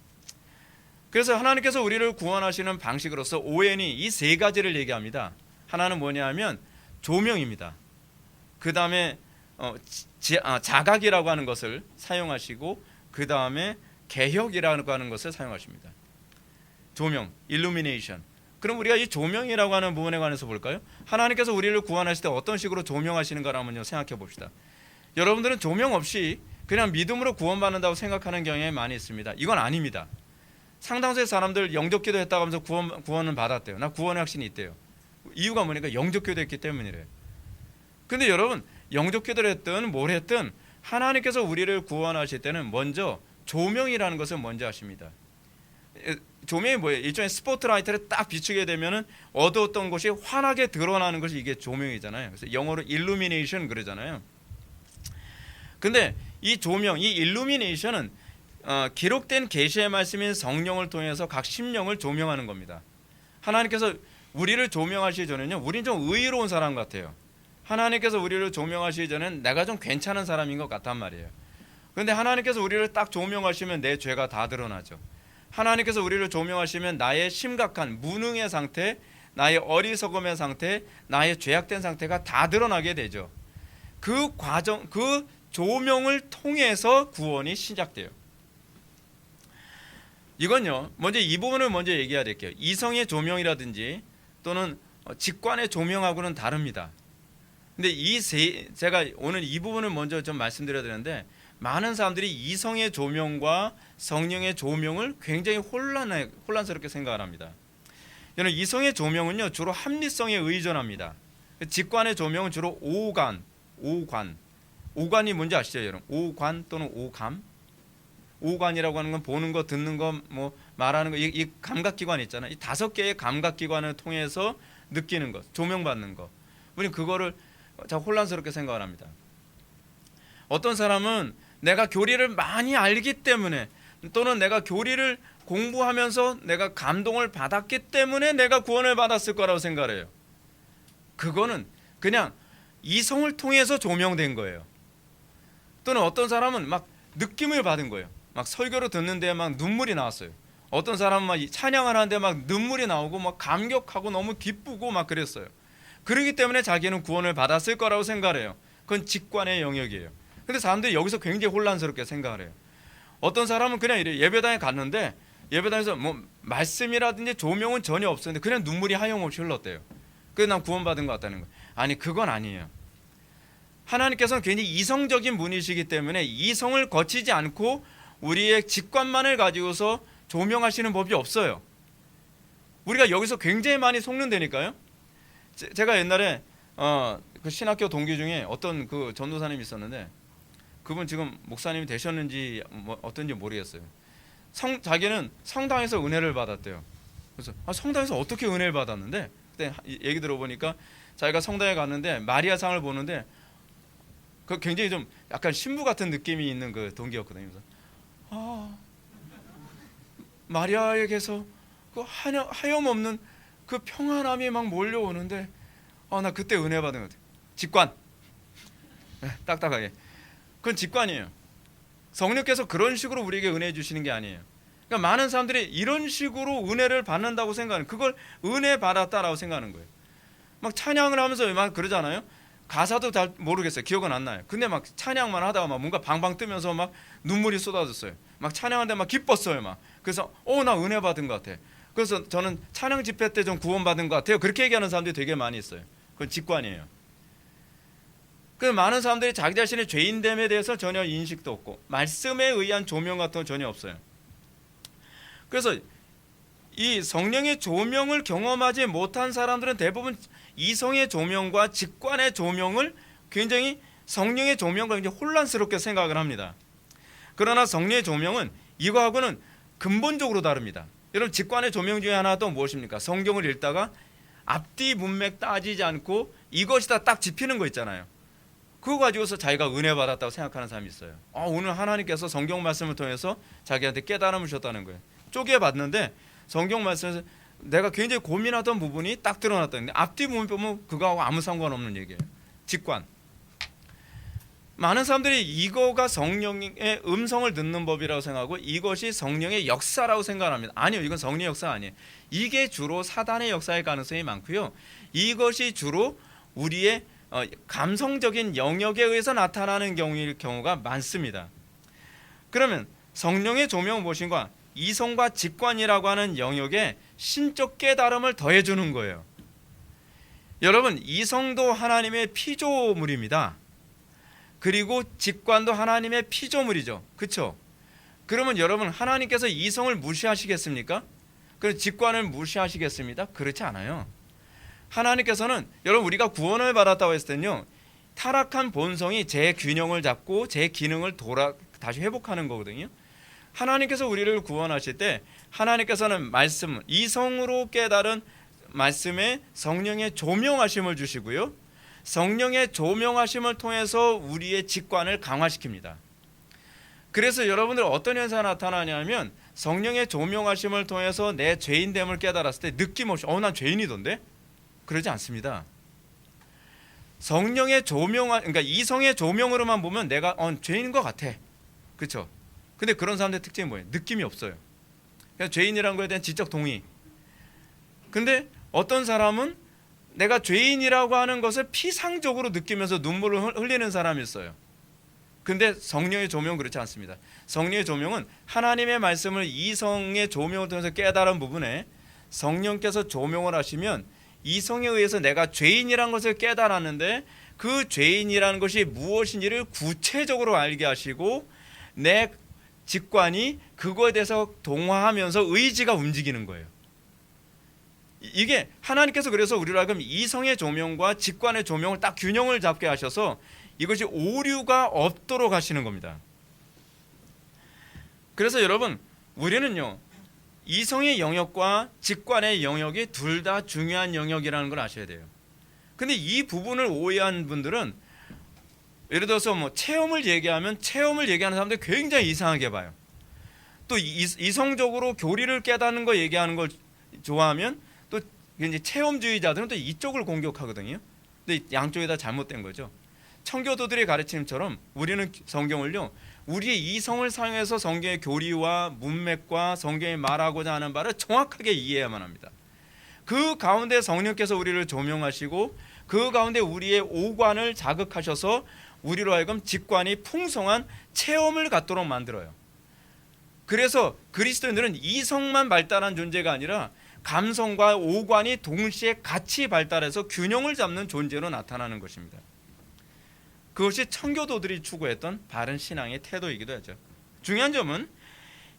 그래서 하나님께서 우리를 구원하시는 방식으로서 ON이 이 세 가지를 얘기합니다. 하나는 뭐냐면 조명입니다. 그 다음에 자각이라고 하는 것을 사용하시고, 그 다음에 개혁이라고 하는 것을 사용하십니다. 조명, illumination. 그럼 우리가 이 조명이라고 하는 부분에 관해서 볼까요? 하나님께서 우리를 구원하실 때 어떤 식으로 조명하시는가를 한번 생각해 봅시다. 여러분들은 조명 없이 그냥 믿음으로 구원받는다고 생각하는 경향이 많이 있습니다. 이건 아닙니다. 상당수의 사람들 영접기도 했다고 하면서 구원은 받았대요. 나 구원의 확신이 있대요. 이유가 뭐니까 영접기도 했기 때문이래요. 근데 여러분, 영접기도를 했든 뭘 했든 하나님께서 우리를 구원하실 때는 먼저 조명이라는 것을 먼저 하십니다. 조명이 뭐예요? 일종의 스포트라이트를 딱 비추게 되면은 어두웠던 곳이 환하게 드러나는 것이 이게 조명이잖아요. 그래서 영어로 illumination 그러잖아요. 근데 이 조명, 이 illumination은 기록된 계시의 말씀인 성령을 통해서 각 심령을 조명하는 겁니다. 하나님께서 우리를 조명하시기 전에는요, 우린 좀 의로운 사람 같아요. 하나님께서 우리를 조명하시기 전에는 내가 좀 괜찮은 사람인 것 같단 말이에요. 그런데 하나님께서 우리를 딱 조명하시면 내 죄가 다 드러나죠. 하나님께서 우리를 조명하시면 나의 심각한 무능의 상태, 나의 어리석음의 상태, 나의 죄악된 상태가 다 드러나게 되죠. 그 과정, 그 조명을 통해서 구원이 시작돼요. 이건요, 먼저 이 부분을 먼저 얘기해야 될게요. 이성의 조명이라든지 또는 직관의 조명하고는 다릅니다. 근데 제가 오늘 이 부분을 먼저 좀 말씀드려야 되는데, 많은 사람들이 이성의 조명과 성령의 조명을 굉장히 혼란스럽게 생각을 합니다. 저는 이성의 조명은요, 주로 합리성에 의존합니다. 직관의 조명은 주로 오관이 뭔지 아시죠, 여러분? 오관 또는 오감. 오관이라고 하는 건 보는 거, 듣는 거, 뭐 말하는 거, 이 감각기관 있잖아요. 이 5개의 감각기관을 통해서 느끼는 것, 조명받는 것. 우리는 그거를 자 혼란스럽게 생각을 합니다. 어떤 사람은 내가 교리를 많이 알기 때문에, 또는 내가 교리를 공부하면서 내가 감동을 받았기 때문에 내가 구원을 받았을 거라고 생각을 해요. 그거는 그냥 이성을 통해서 조명된 거예요. 또는 어떤 사람은 막 느낌을 받은 거예요. 막 설교를 듣는데 막 눈물이 나왔어요. 어떤 사람은 막 찬양을 하는데 막 눈물이 나오고 막 감격하고 너무 기쁘고 막 그랬어요. 그렇기 때문에 자기는 구원을 받았을 거라고 생각을 해요. 그건 직관의 영역이에요. 근데 사람들이 여기서 굉장히 혼란스럽게 생각을 해요. 어떤 사람은 그냥 이래, 예배당에 갔는데 예배당에서 뭐 말씀이라든지 조명은 전혀 없었는데 그냥 눈물이 하염없이 흘렀대요. 그래서 난 구원받은 것 같다는 거예요. 아니, 그건 아니에요. 하나님께서는 괜히 이성적인 분이시기 때문에 이성을 거치지 않고 우리의 직관만을 가지고서 조명하시는 법이 없어요. 우리가 여기서 굉장히 많이 속는다니까요. 제가 옛날에 그 신학교 동기 중에 어떤 그 전도사님이 있었는데, 그분 지금 목사님이 되셨는지 뭐 어떤지 모르겠어요. 자기는 성당에서 은혜를 받았대요. 그래서 성당에서 어떻게 은혜를 받았는데, 그때 얘기 들어보니까 자기가 성당에 갔는데 마리아상을 보는데 그 굉장히 좀 약간 신부 같은 느낌이 있는 그 동기였거든요. 그래서 마리아에게서 그 하염없는 그 평안함이 막 몰려오는데, 나 그때 은혜 받은 것 같아요. 직관. 딱딱하게. 그건 직관이에요. 성령께서 그런 식으로 우리에게 은혜 주시는 게 아니에요. 그러니까 많은 사람들이 이런 식으로 은혜를 받는다고 생각하는, 그걸 은혜 받았다라고 생각하는 거예요. 막 찬양을 하면서 막 그러잖아요. 가사도 잘 모르겠어요. 기억은 안 나요. 근데 막 찬양만 하다가 막 뭔가 방방 뜨면서 막 눈물이 쏟아졌어요. 막 찬양하는데 막 기뻤어요. 막 그래서 나 은혜 받은 것 같아. 그래서 저는 찬양 집회 때 좀 구원받은 것 같아요. 그렇게 얘기하는 사람들이 되게 많이 있어요. 그건 직관이에요. 그 많은 사람들이 자기 자신의 죄인됨에 대해서 전혀 인식도 없고 말씀에 의한 조명 같은 건 전혀 없어요. 그래서 이 성령의 조명을 경험하지 못한 사람들은 대부분 이성의 조명과 직관의 조명을 굉장히 성령의 조명과 굉장히 혼란스럽게 생각을 합니다. 그러나 성령의 조명은 이거하고는 근본적으로 다릅니다. 여러분, 직관의 조명 중에 하나도 무엇입니까? 성경을 읽다가 앞뒤 문맥 따지지 않고 이것이다 딱 짚히는 거 있잖아요. 그거 가지고서 자기가 은혜 받았다고 생각하는 사람이 있어요. 오늘 하나님께서 성경 말씀을 통해서 자기한테 깨달음을 주셨다는 거예요. 쪼개 봤는데 성경 말씀에서 내가 굉장히 고민하던 부분이 딱 드러났다는데 앞뒤 부분 보면 그거하고 아무 상관없는 얘기예요. 직관. 많은 사람들이 이거가 성령의 음성을 듣는 법이라고 생각하고 이것이 성령의 역사라고 생각합니다. 아니요, 이건 성령의 역사 아니에요. 이게 주로 사단의 역사일 가능성이 많고요. 이것이 주로 우리의 감성적인 영역에 의해서 나타나는 경우가 많습니다. 그러면 성령의 조명은 무엇인가? 이성과 직관이라고 하는 영역에 신적 깨달음을 더해주는 거예요. 여러분, 이성도 하나님의 피조물입니다. 그리고 직관도 하나님의 피조물이죠. 그렇죠? 그러면 여러분, 하나님께서 이성을 무시하시겠습니까? 그리고 직관을 무시하시겠습니다? 그렇지 않아요. 하나님께서는 여러분, 우리가 구원을 받았다고 했을 때는요, 타락한 본성이 제 균형을 잡고 제 기능을 다시 회복하는 거거든요. 하나님께서 우리를 구원하실 때 하나님께서는 말씀, 이성으로 깨달은 말씀에 성령의 조명하심을 주시고요, 성령의 조명하심을 통해서 우리의 직관을 강화시킵니다. 그래서 여러분들 어떤 현상이 나타나냐면 성령의 조명하심을 통해서 내 죄인됨을 깨달았을 때 느낌 없이 난 죄인이던데? 그러지 않습니다. 성령의 그러니까 이성의 조명으로만 보면 내가 죄인인 것 같아. 그렇죠? 근데 그런 사람들의 특징이 뭐예요? 느낌이 없어요. 그냥 죄인이라는 거에 대한 지적 동의. 근데 어떤 사람은 내가 죄인이라고 하는 것을 피상적으로 느끼면서 눈물을 흘리는 사람이 있어요. 근데 성령의 조명은 그렇지 않습니다. 성령의 조명은 하나님의 말씀을 이성의 조명을 통해서 깨달은 부분에 성령께서 조명을 하시면 이성에 의해서 내가 죄인이라는 것을 깨달았는데 그 죄인이라는 것이 무엇인지를 구체적으로 알게 하시고 내 직관이 그거에 대해서 동화하면서 의지가 움직이는 거예요. 이게 하나님께서 그래서 우리로 하여금 이성의 조명과 직관의 조명을 딱 균형을 잡게 하셔서 이것이 오류가 없도록 하시는 겁니다. 그래서 여러분, 우리는요, 이성의 영역과 직관의 영역이 둘 다 중요한 영역이라는 걸 아셔야 돼요. 근데 이 부분을 오해한 분들은 예를 들어서 체험을 얘기하면 체험을 얘기하는 사람들 굉장히 이상하게 봐요. 또 이성적으로 교리를 깨닫는 거 얘기하는 걸 좋아하면 또 이제 체험주의자들은 또 이쪽을 공격하거든요. 근데 양쪽이 다 잘못된 거죠. 청교도들의 가르침처럼 우리는 성경을요, 우리의 이성을 사용해서 성경의 교리와 문맥과 성경이 말하고자 하는 바를 정확하게 이해해야만 합니다. 그 가운데 성령께서 우리를 조명하시고 그 가운데 우리의 오관을 자극하셔서 우리로 하여금 직관이 풍성한 체험을 갖도록 만들어요. 그래서 그리스도인들은 이성만 발달한 존재가 아니라 감성과 오관이 동시에 같이 발달해서 균형을 잡는 존재로 나타나는 것입니다. 그것이 청교도들이 추구했던 바른 신앙의 태도이기도 하죠. 중요한 점은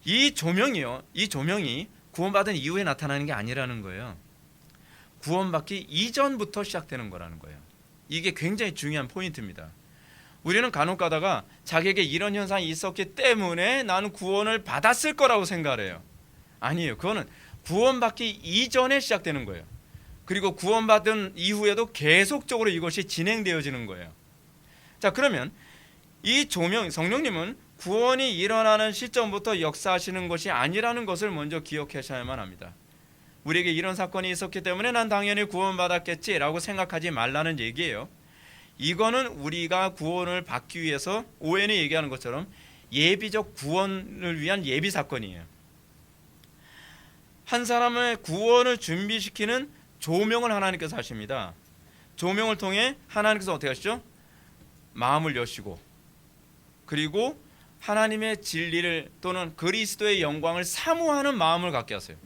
이 조명이 구원받은 이후에 나타나는 게 아니라는 거예요. 구원받기 이전부터 시작되는 거라는 거예요. 이게 굉장히 중요한 포인트입니다. 우리는 간혹 가다가 자기에게 이런 현상이 있었기 때문에 나는 구원을 받았을 거라고 생각을 해요. 아니에요. 그거는 구원받기 이전에 시작되는 거예요. 그리고 구원받은 이후에도 계속적으로 이것이 진행되어지는 거예요. 자, 그러면 이 성령님은 구원이 일어나는 시점부터 역사하시는 것이 아니라는 것을 먼저 기억하셔야만 합니다. 우리에게 이런 사건이 있었기 때문에 난 당연히 구원받았겠지라고 생각하지 말라는 얘기예요. 이거는 우리가 구원을 받기 위해서 오웬이 얘기하는 것처럼 예비적 구원을 위한 예비 사건이에요. 한 사람의 구원을 준비시키는 조명을 하나님께서 하십니다. 조명을 통해 하나님께서 어떻게 하시죠? 마음을 여시고, 그리고 하나님의 진리를 또는 그리스도의 영광을 사모하는 마음을 갖게 하세요.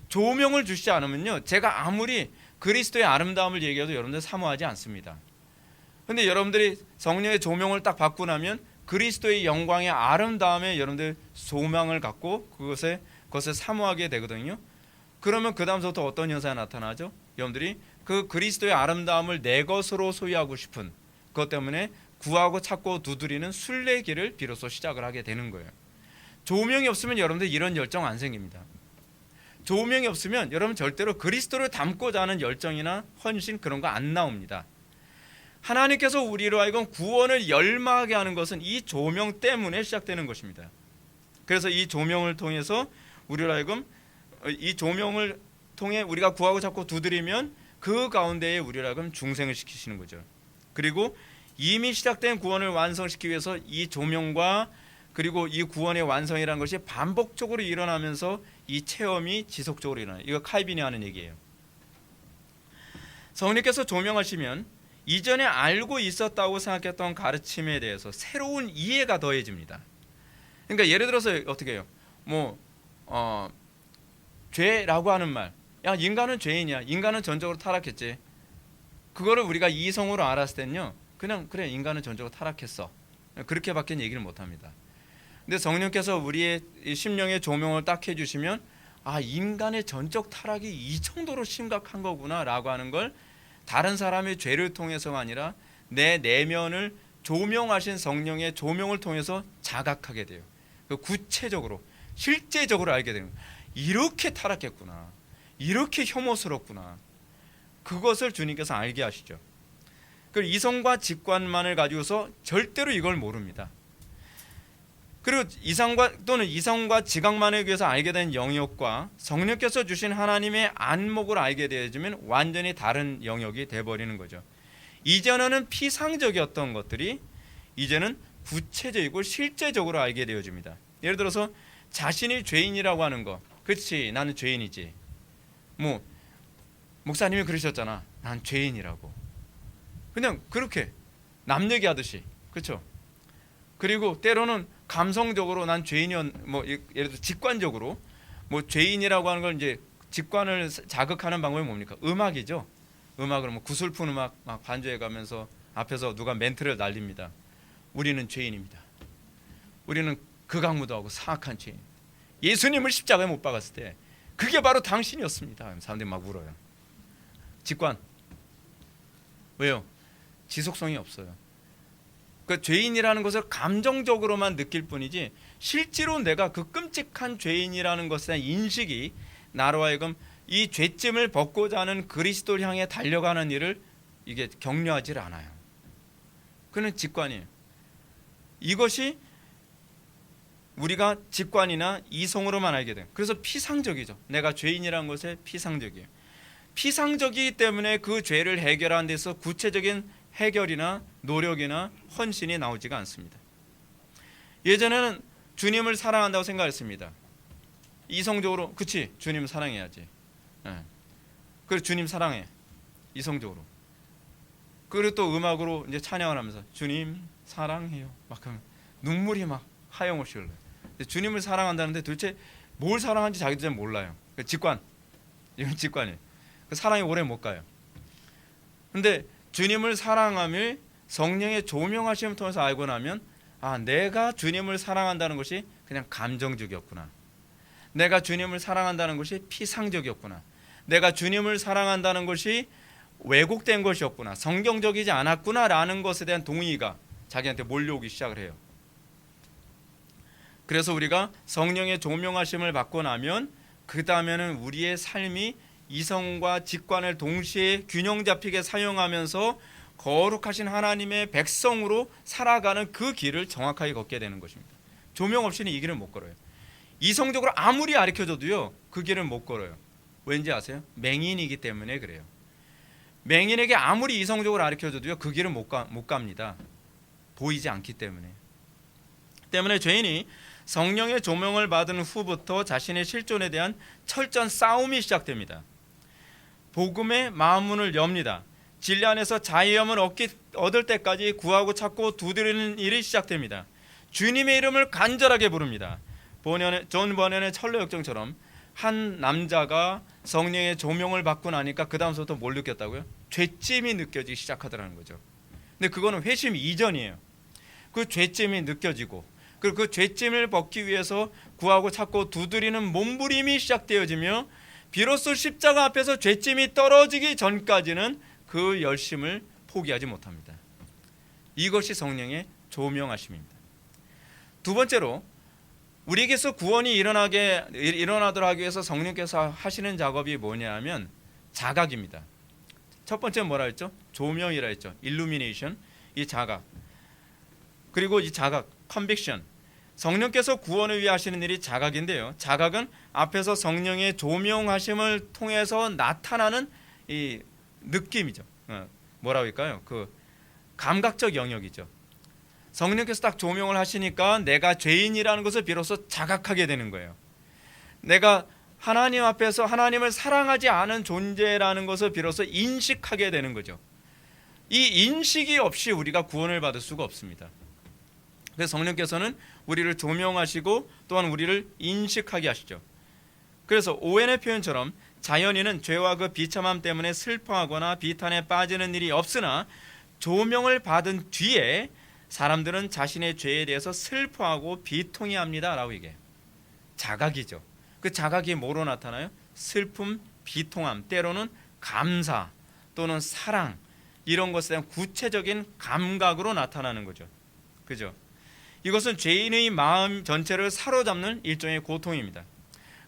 조명을 주시지 않으면요, 제가 아무리 그리스도의 아름다움을 얘기해도 여러분들 사모하지 않습니다. 근데 여러분들이 성령의 조명을 딱 받고 나면 그리스도의 영광의 아름다움에 여러분들 소망을 갖고 그것을 사모하게 되거든요. 그러면 그 다음부터 어떤 현상이 나타나죠? 여러분들이 그 그리스도의 아름다움을 내 것으로 소유하고 싶은 그것 때문에 구하고 찾고 두드리는 순례길을 비로소 시작을 하게 되는 거예요. 조명이 없으면 여러분들 이런 열정 안 생깁니다. 조명이 없으면 여러분 절대로 그리스도를 닮고자 하는 열정이나 헌신 그런 거 안 나옵니다. 하나님께서 우리로 하여금 구원을 열망하게 하는 것은 이 조명 때문에 시작되는 것입니다. 그래서 이 조명을 통해서 우리로 하여금 이 조명을 통해 우리가 구하고 찾고 두드리면 그 가운데에 우리로 하여금 중생을 시키시는 거죠. 그리고 이미 시작된 구원을 완성시키기 위해서 이 조명과 그리고 이 구원의 완성이라는 것이 반복적으로 일어나면서 이 체험이 지속적으로 일어나요. 이거 칼빈이 하는 얘기예요. 성령께서 조명하시면 이전에 알고 있었다고 생각했던 가르침에 대해서 새로운 이해가 더해집니다. 그러니까 예를 들어서 어떻게 해요? 죄라고 하는 말, 야 인간은 죄인이야, 인간은 전적으로 타락했지. 그거를 우리가 이성으로 알았을 때는요, 그냥 그래 인간은 전적으로 타락했어, 그렇게밖에 얘기를 못합니다. 근데 성령께서 우리의 심령의 조명을 딱 해주시면 아, 인간의 전적 타락이 이 정도로 심각한 거구나 라고 하는 걸 다른 사람의 죄를 통해서가 아니라 내 내면을 조명하신 성령의 조명을 통해서 자각하게 돼요. 구체적으로 실제적으로 알게 되는 거예요. 이렇게 타락했구나, 이렇게 혐오스럽구나, 그것을 주님께서 알게 하시죠. 그리고 이성과 직관만을 가지고서 절대로 이걸 모릅니다. 그리고 이성과 지각만을 위해서 알게 된 영역과 성령께서 주신 하나님의 안목을 알게 되어지면 완전히 다른 영역이 돼버리는 거죠. 이전에는 피상적이었던 것들이 이제는 구체적이고 실제적으로 알게 되어집니다. 예를 들어서 자신이 죄인이라고 하는 거, 그렇지 나는 죄인이지, 목사님이 그러셨잖아, 난 죄인이라고, 그냥 그렇게 남 얘기하듯이, 그렇죠? 그리고 때로는 감성적으로 난 죄인이었, 예를 들어 직관적으로 죄인이라고 하는 걸 이제 직관을 자극하는 방법이 뭡니까? 음악이죠. 음악을 구슬픈 음악 막 반주해 가면서 앞에서 누가 멘트를 날립니다. 우리는 죄인입니다. 우리는 극악무도하고 사악한 죄인. 예수님을 십자가에 못 박았을 때 그게 바로 당신이었습니다. 사람들이 막 울어요. 직관. 왜요? 지속성이 없어요. 그 죄인이라는 것을 감정적으로만 느낄 뿐이지 실제로 내가 그 끔찍한 죄인이라는 것에 대한 인식이 나로 하여금 이 죄짐을 벗고자 하는 그리스도를 향해 달려가는 일을 이게 격려하지 않아요. 그는 직관이에요. 이것이 우리가 직관이나 이성으로만 알게 돼요. 그래서 피상적이죠. 내가 죄인이라는 것에 피상적이에요. 피상적이기 때문에 그 죄를 해결하는 데서 구체적인 해결이나 노력이나 헌신이 나오지가 않습니다. 예전에는 주님을 사랑한다고 생각했습니다. 이성적으로, 그치, 주님 사랑해야지. 그래, 주님 사랑해, 이성적으로. 그리고 또 음악으로 이제 찬양을 하면서 주님 사랑해요, 막 하면 눈물이 막 하염없이 흘러요. 주님을 사랑한다는데 도대체 뭘 사랑하는지 자기도 잘 몰라요. 직관, 이건 직관이에요. 사랑이 오래 못 가요. 근데 주님을 사랑함을 성령의 조명하심을 통해서 알고 나면 아, 내가 주님을 사랑한다는 것이 그냥 감정적이었구나, 내가 주님을 사랑한다는 것이 피상적이었구나, 내가 주님을 사랑한다는 것이 왜곡된 것이었구나, 성경적이지 않았구나 라는 것에 대한 동의가 자기한테 몰려오기 시작을 해요. 그래서 우리가 성령의 조명하심을 받고 나면 그 다음에는 우리의 삶이 이성과 직관을 동시에 균형 잡히게 사용하면서 거룩하신 하나님의 백성으로 살아가는 그 길을 정확하게 걷게 되는 것입니다. 조명 없이는 이 길을 못 걸어요. 이성적으로 아무리 가르쳐줘도요, 그 길을 못 걸어요. 왠지 아세요? 맹인이기 때문에 그래요. 맹인에게 아무리 이성적으로 가르쳐줘도요, 그 길을 못 갑니다. 보이지 않기 때문에 죄인이 성령의 조명을 받은 후부터 자신의 실존에 대한 철저한 싸움이 시작됩니다. 복음의 마음문을 엽니다. 진리 안에서 자유함을 얻을 때까지 구하고 찾고 두드리는 일이 시작됩니다. 주님의 이름을 간절하게 부릅니다. 존 버넌의 철로역정처럼 한 남자가 성령의 조명을 받고 나니까 그 다음부터 뭘 느꼈다고요? 죄짐이 느껴지기 시작하더라는 거죠. 근데 그거는 회심 이전이에요. 그 죄짐이 느껴지고 그리고 그 죄짐을 벗기 위해서 구하고 찾고 두드리는 몸부림이 시작되어지며 비로소 십자가 앞에서 죄짐이 떨어지기 전까지는 그 열심을 포기하지 못합니다. 이것이 성령의 조명하심입니다. 두 번째로 우리에게서 구원이 일어나도록 하기 위해서 성령께서 하시는 작업이 뭐냐 하면 자각입니다. 첫 번째는 뭐라 했죠? 조명이라 했죠. 일루미네이션, 이 자각. 그리고 이 자각, 컨빅션. 성령께서 구원을 위해 하시는 일이 자각인데요. 자각은 앞에서 성령의 조명하심을 통해서 나타나는 이 느낌이죠. 뭐라고 할까요? 그 감각적 영역이죠. 성령께서 딱 조명을 하시니까 내가 죄인이라는 것을 비로소 자각하게 되는 거예요. 내가 하나님 앞에서 하나님을 사랑하지 않은 존재라는 것을 비로소 인식하게 되는 거죠. 이 인식이 없이 우리가 구원을 받을 수가 없습니다. 그래서 성령께서는 우리를 조명하시고 또한 우리를 인식하게 하시죠. 그래서 오웬의 표현처럼 자연인은 죄와 그 비참함 때문에 슬퍼하거나 비탄에 빠지는 일이 없으나 조명을 받은 뒤에 사람들은 자신의 죄에 대해서 슬퍼하고 비통해합니다 라고 얘기해요. 자각이죠. 그 자각이 뭐로 나타나요? 슬픔, 비통함, 때로는 감사 또는 사랑, 이런 것에 대한 구체적인 감각으로 나타나는 거죠. 그죠? 이것은 죄인의 마음 전체를 사로잡는 일종의 고통입니다.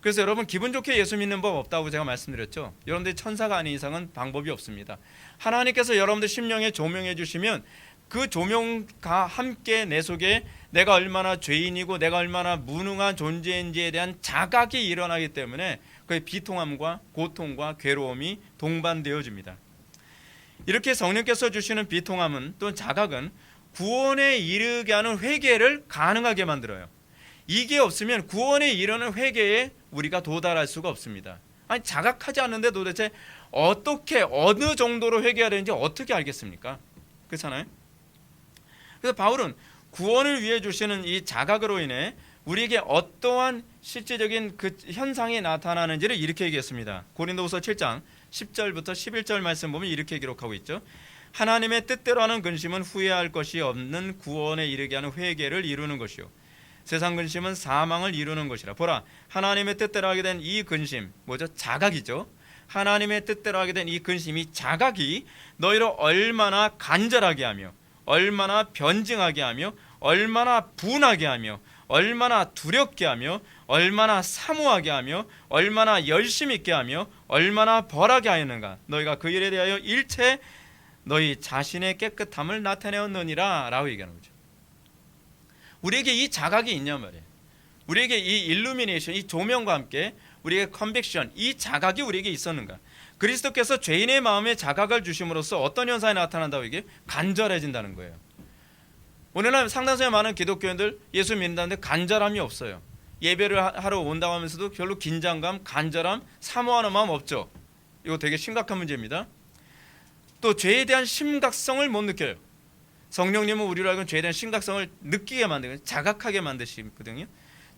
그래서 여러분, 기분 좋게 예수 믿는 법 없다고 제가 말씀드렸죠. 여러분들이 천사가 아닌 이상은 방법이 없습니다. 하나님께서 여러분들 심령에 조명해 주시면 그 조명과 함께 내 속에 내가 얼마나 죄인이고 내가 얼마나 무능한 존재인지에 대한 자각이 일어나기 때문에 그 비통함과 고통과 괴로움이 동반되어집니다. 이렇게 성령께서 주시는 비통함은 또는 자각은 구원에 이르게 하는 회개를 가능하게 만들어요. 이게 없으면 구원에 이르는 회개에 우리가 도달할 수가 없습니다. 아니, 자각하지 않는데 도대체 어떻게 어느 정도로 회개해야 되는지 어떻게 알겠습니까? 그렇잖아요. 그래서 바울은 구원을 위해 주시는 이 자각으로 인해 우리에게 어떠한 실제적인 그 현상이 나타나는지를 이렇게 얘기했습니다. 고린도후서 7장 10절부터 11절 말씀 보면 이렇게 기록하고 있죠. 하나님의 뜻대로 하는 근심은 후회할 것이 없는 구원에 이르게 하는 회개를 이루는 것이요, 세상 근심은 사망을 이루는 것이라. 보라, 하나님의 뜻대로 하게 된 이 근심, 뭐죠? 자각이죠. 하나님의 뜻대로 하게 된 이 근심이, 자각이 너희를 얼마나 간절하게 하며 얼마나 변증하게 하며 얼마나 분하게 하며 얼마나 두렵게 하며 얼마나 사모하게 하며 얼마나 열심 있게 하며 얼마나 벌하게 하였는가. 너희가 그 일에 대하여 일체 너희 자신의 깨끗함을 나타내었느니라 라고 얘기하는 거죠. 우리에게 이 자각이 있냐 말이에요. 우리에게 이 일루미네이션, 이 조명과 함께 우리에게 컨빅션, 이 자각이 우리에게 있었는가. 그리스도께서 죄인의 마음에 자각을 주심으로써 어떤 현상이 나타난다고 이게 간절해진다는 거예요. 오늘날 상당수의 많은 기독교인들 예수 믿는다는데 간절함이 없어요. 예배를 하러 온다고 하면서도 별로 긴장감, 간절함, 사모하는 마음 없죠. 이거 되게 심각한 문제입니다. 또 죄에 대한 심각성을 못 느껴요. 성령님은 우리로 하여금 죄에 대한 심각성을 느끼게 만들고 자각하게 만드시거든요.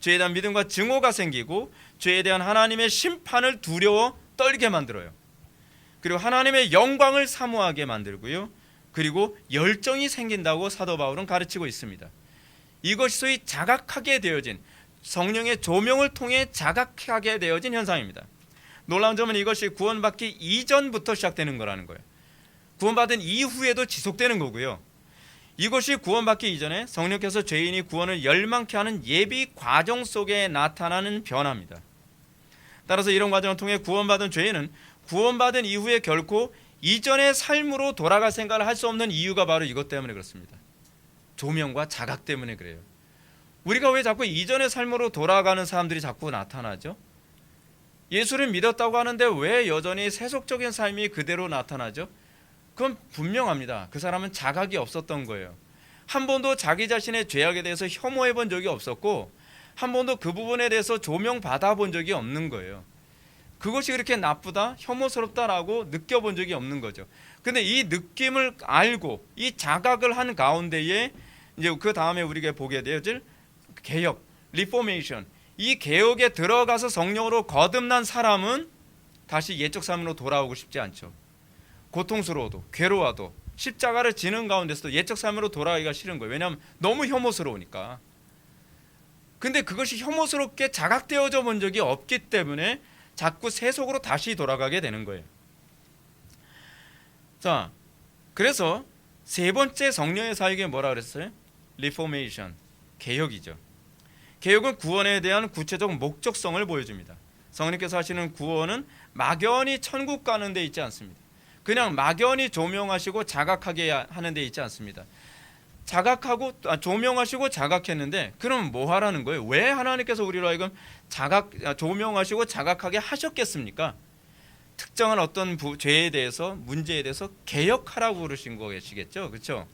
죄에 대한 믿음과 증오가 생기고 죄에 대한 하나님의 심판을 두려워 떨게 만들어요. 그리고 하나님의 영광을 사모하게 만들고요. 그리고 열정이 생긴다고 사도 바울은 가르치고 있습니다. 이것이 소위 자각하게 되어진, 성령의 조명을 통해 자각하게 되어진 현상입니다. 놀라운 점은 이것이 구원받기 이전부터 시작되는 거라는 거예요. 구원받은 이후에도 지속되는 거고요. 이것이 구원받기 이전에 성령께서 죄인이 구원을 열망케 하는 예비 과정 속에 나타나는 변화입니다. 따라서 이런 과정을 통해 구원받은 죄인은 구원받은 이후에 결코 이전의 삶으로 돌아갈 생각을 할 수 없는 이유가 바로 이것 때문에 그렇습니다. 조명과 자각 때문에 그래요. 우리가 왜 자꾸 이전의 삶으로 돌아가는 사람들이 자꾸 나타나죠? 예수를 믿었다고 하는데 왜 여전히 세속적인 삶이 그대로 나타나죠? 그건 분명합니다. 그 사람은 자각이 없었던 거예요. 한 번도 자기 자신의 죄악에 대해서 혐오해 본 적이 없었고 한 번도 그 부분에 대해서 조명받아 본 적이 없는 거예요. 그것이 그렇게 나쁘다, 혐오스럽다라고 느껴본 적이 없는 거죠. 근데 이 느낌을 알고 이 자각을 한 가운데에 이제 그 다음에 우리가 보게 되어질 개혁, 리포메이션, 이 개혁에 들어가서 성령으로 거듭난 사람은 다시 옛적 삶으로 돌아오고 싶지 않죠. 고통스러워도 괴로워도 십자가를 지는 가운데서도 옛적 삶으로 돌아가기가 싫은 거예요. 왜냐하면 너무 혐오스러우니까. 근데 그것이 혐오스럽게 자각되어져 본 적이 없기 때문에 자꾸 세속으로 다시 돌아가게 되는 거예요. 자, 그래서 세 번째 성령의 사역이 뭐라 그랬어요? 리포메이션, 개혁이죠. 개혁은 구원에 대한 구체적 목적성을 보여줍니다. 성령께서 하시는 구원은 막연히 천국 가는 데 있지 않습니다. 그냥 막연히 조명하시고 자각하게 하는 데 있지 않습니다. 조명하시고 자각했는데 그럼 뭐 하라는 거예요? 왜 하나님께서 우리로 하여금 조명하시고 자각하게 하셨겠습니까? 특정한 어떤 죄에 대해서, 문제에 대해서 개혁하라고 그러신 거시겠죠, 그렇죠?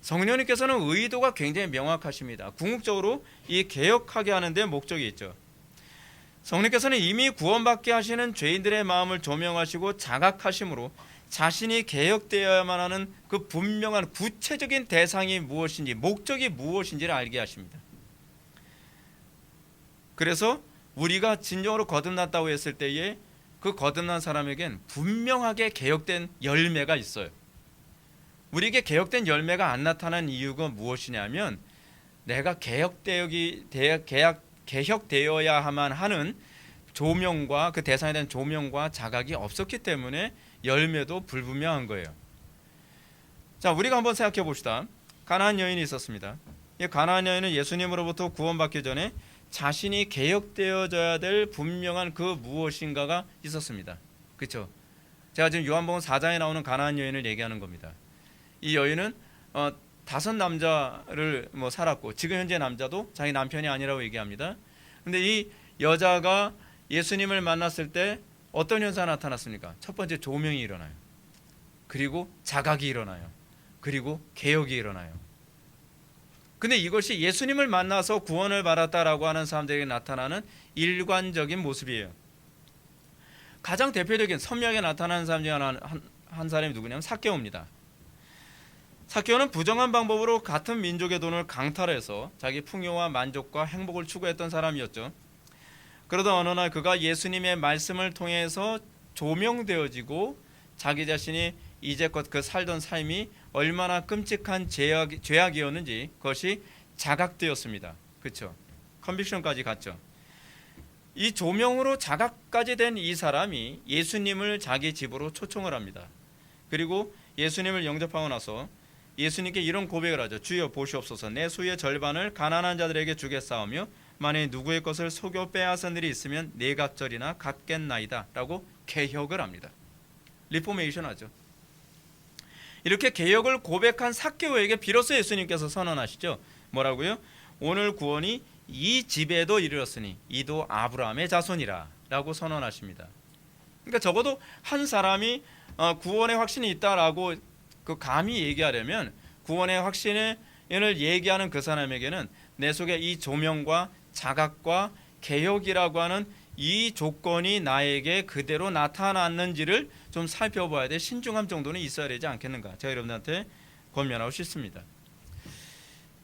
성령님께서는 의도가 굉장히 명확하십니다. 궁극적으로 이 개혁하게 하는 데 목적이 있죠. 성령께서는 이미 구원받게 하시는 죄인들의 마음을 조명하시고 자각하심으로 자신이 개혁되어야만 하는 그 분명한 구체적인 대상이 무엇인지, 목적이 무엇인지를 알게 하십니다. 그래서 우리가 진정으로 거듭났다고 했을 때에 그 거듭난 사람에겐 분명하게 개혁된 열매가 있어요. 우리에게 개혁된 열매가 안 나타난 이유가 무엇이냐면 내가 개혁되어야만 하는 조명과 그 대상에 대한 조명과 자각이 없었기 때문에 열매도 불분명한 거예요. 자, 우리가 한번 생각해 봅시다. 가나안 여인이 있었습니다. 이 가나안 여인은 예수님으로부터 구원받기 전에 자신이 개혁되어져야 될 분명한 그 무엇인가가 있었습니다. 그렇죠? 제가 지금 요한복음 4장에 나오는 가나안 여인을 얘기하는 겁니다. 이 여인은 5 남자를 살았고 지금 현재 남자도 자기 남편이 아니라고 얘기합니다. 근데 이 여자가 예수님을 만났을 때 어떤 현상이 나타났습니까? 첫 번째, 조명이 일어나요. 그리고 자각이 일어나요. 그리고 개혁이 일어나요. 근데 이것이 예수님을 만나서 구원을 받았다라고 하는 사람들에게 나타나는 일관적인 모습이에요. 가장 대표적인 선명하게 나타나는 사람 중에 한 사람이 누구냐면 삭개오입니다. 삭개오는 부정한 방법으로 같은 민족의 돈을 강탈해서 자기 풍요와 만족과 행복을 추구했던 사람이었죠. 그러다 어느 날 그가 예수님의 말씀을 통해서 조명되어지고 자기 자신이 이제껏 그 살던 삶이 얼마나 끔찍한 죄악이었는지 그것이 자각되었습니다. 그렇죠? 컨빅션까지 갔죠. 이 조명으로 자각까지 된 이 사람이 예수님을 자기 집으로 초청을 합니다. 그리고 예수님을 영접하고 나서 예수님께 이런 고백을 하죠. 주여 보시옵소서, 내 수의 절반을 가난한 자들에게 주겠사오며 만일 누구의 것을 속여 빼앗은 일이 있으면 네 갑절이나 갚겠나이다 라고 개혁을 합니다. 리포메이션 하죠. 이렇게 개혁을 고백한 삭개오에게 비로소 예수님께서 선언하시죠. 뭐라고요? 오늘 구원이 이 집에도 이르렀으니 이도 아브라함의 자손이라 라고 선언하십니다. 그러니까 적어도 한 사람이 구원의 확신이 있다라고 그 감히 얘기하려면 구원의 확신을 얘기하는 그 사람에게는 내 속에 이 조명과 자각과 개혁이라고 하는 이 조건이 나에게 그대로 나타났는지를 좀 살펴봐야 돼. 신중함 정도는 있어야 되지 않겠는가. 제가 여러분한테 권면하고 싶습니다.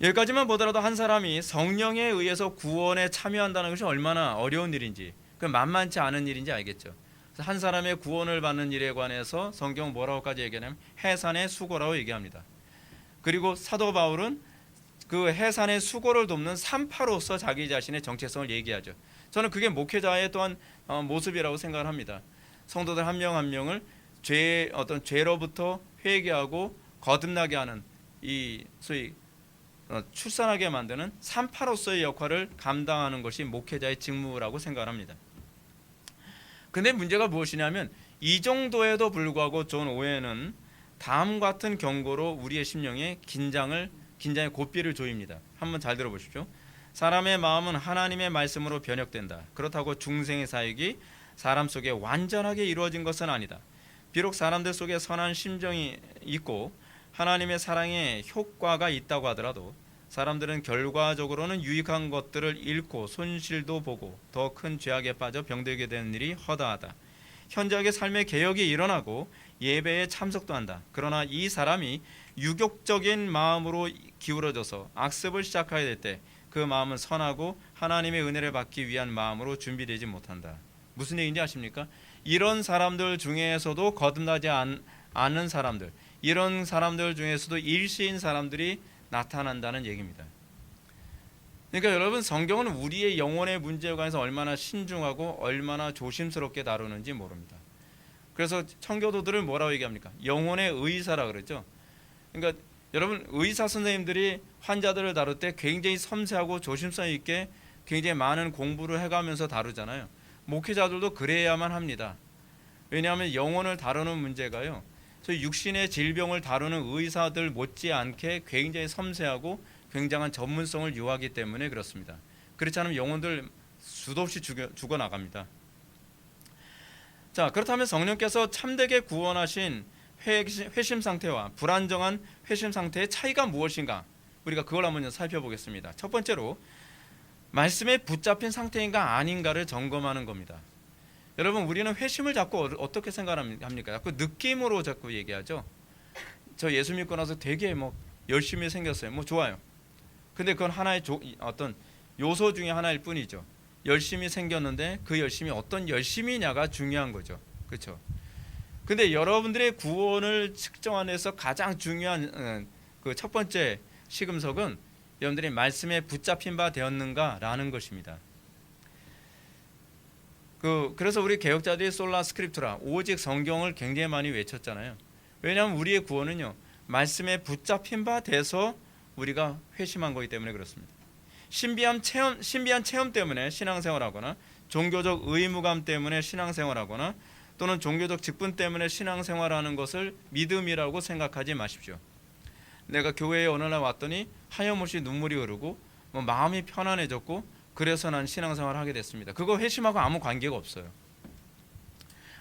여기까지만 보더라도 한 사람이 성령에 의해서 구원에 참여한다는 것이 얼마나 어려운 일인지, 그 만만치 않은 일인지 알겠죠. 그래서 한 사람의 구원을 받는 일에 관해서 성경은 뭐라고까지 얘기하냐면 해산의 수고라고 얘기합니다. 그리고 사도 바울은 그 해산의 수고를 돕는 산파로서 자기 자신의 정체성을 얘기하죠. 저는 그게 목회자의 또한 모습이라고 생각을 합니다. 성도들 한 명 한 명을 죄로부터 회개하고 거듭나게 하는 이 소위 출산하게 만드는 산파로서의 역할을 감당하는 것이 목회자의 직무라고 생각을 합니다. 근데 문제가 무엇이냐면 이 정도에도 불구하고 존 오웬은 다음 같은 경고로 우리의 심령에 긴장의 고삐를 조입니다. 한번 잘 들어보십시오. 사람의 마음은 하나님의 말씀으로 변혁된다. 그렇다고 중생의 사역이 사람 속에 완전하게 이루어진 것은 아니다. 비록 사람들 속에 선한 심정이 있고 하나님의 사랑에 효과가 있다고 하더라도 사람들은 결과적으로는 유익한 것들을 잃고 손실도 보고 더 큰 죄악에 빠져 병들게 되는 일이 허다하다. 현저하게 삶의 개혁이 일어나고 예배에 참석도 한다. 그러나 이 사람이 유격적인 마음으로 기울어져서 악습을 시작하게 될 때 그 마음은 선하고 하나님의 은혜를 받기 위한 마음으로 준비되지 못한다. 무슨 얘기인지 아십니까? 이런 사람들 중에서도 거듭나지 않은 사람들, 이런 사람들 중에서도 일시인 사람들이 나타난다는 얘기입니다. 그러니까 여러분, 성경은 우리의 영혼의 문제에 관해서 얼마나 신중하고 얼마나 조심스럽게 다루는지 모릅니다. 그래서 청교도들을 뭐라고 얘기합니까? 영혼의 의사라 그러죠. 그러니까 여러분, 의사 선생님들이 환자들을 다룰 때 굉장히 섬세하고 조심성 있게 굉장히 많은 공부를 해가면서 다루잖아요. 목회자들도 그래야만 합니다. 왜냐하면 영혼을 다루는 문제가요, 저희 육신의 질병을 다루는 의사들 못지않게 굉장히 섬세하고 굉장한 전문성을 요하기 때문에 그렇습니다. 그렇지 않으면 영혼들 수도 없이 죽어나갑니다. 자, 그렇다면 성령께서 참되게 구원하신 회심 상태와 불안정한 회심 상태의 차이가 무엇인가? 우리가 그걸 한번 살펴보겠습니다. 첫 번째로 말씀에 붙잡힌 상태인가 아닌가를 점검하는 겁니다. 여러분, 우리는 회심을 자꾸 어떻게 생각합니까? 자꾸 느낌으로 자꾸 얘기하죠. 저 예수 믿고 나서 되게 열심히 생겼어요. 좋아요. 근데 그건 하나의 어떤 요소 중에 하나일 뿐이죠. 열심히 생겼는데 그 열심이 어떤 열심이냐가 중요한 거죠. 그렇죠? 근데 여러분들의 구원을 측정하는 데서 가장 중요한 그 첫 번째 시금석은 여러분들이 말씀에 붙잡힌 바 되었는가라는 것입니다. 그래서 우리 개혁자들이 솔라 스크립투라, 오직 성경을 굉장히 많이 외쳤잖아요. 왜냐하면 우리의 구원은요, 말씀에 붙잡힌 바 돼서 우리가 회심한 거기 때문에 그렇습니다. 신비한 체험 때문에 신앙생활하거나 종교적 의무감 때문에 신앙생활하거나 또는 종교적 직분 때문에 신앙생활하는 것을 믿음이라고 생각하지 마십시오. 내가 교회에 어느 날 왔더니 하염없이 눈물이 흐르고 마음이 편안해졌고 그래서 난 신앙생활을 하게 됐습니다. 그거 회심하고 아무 관계가 없어요.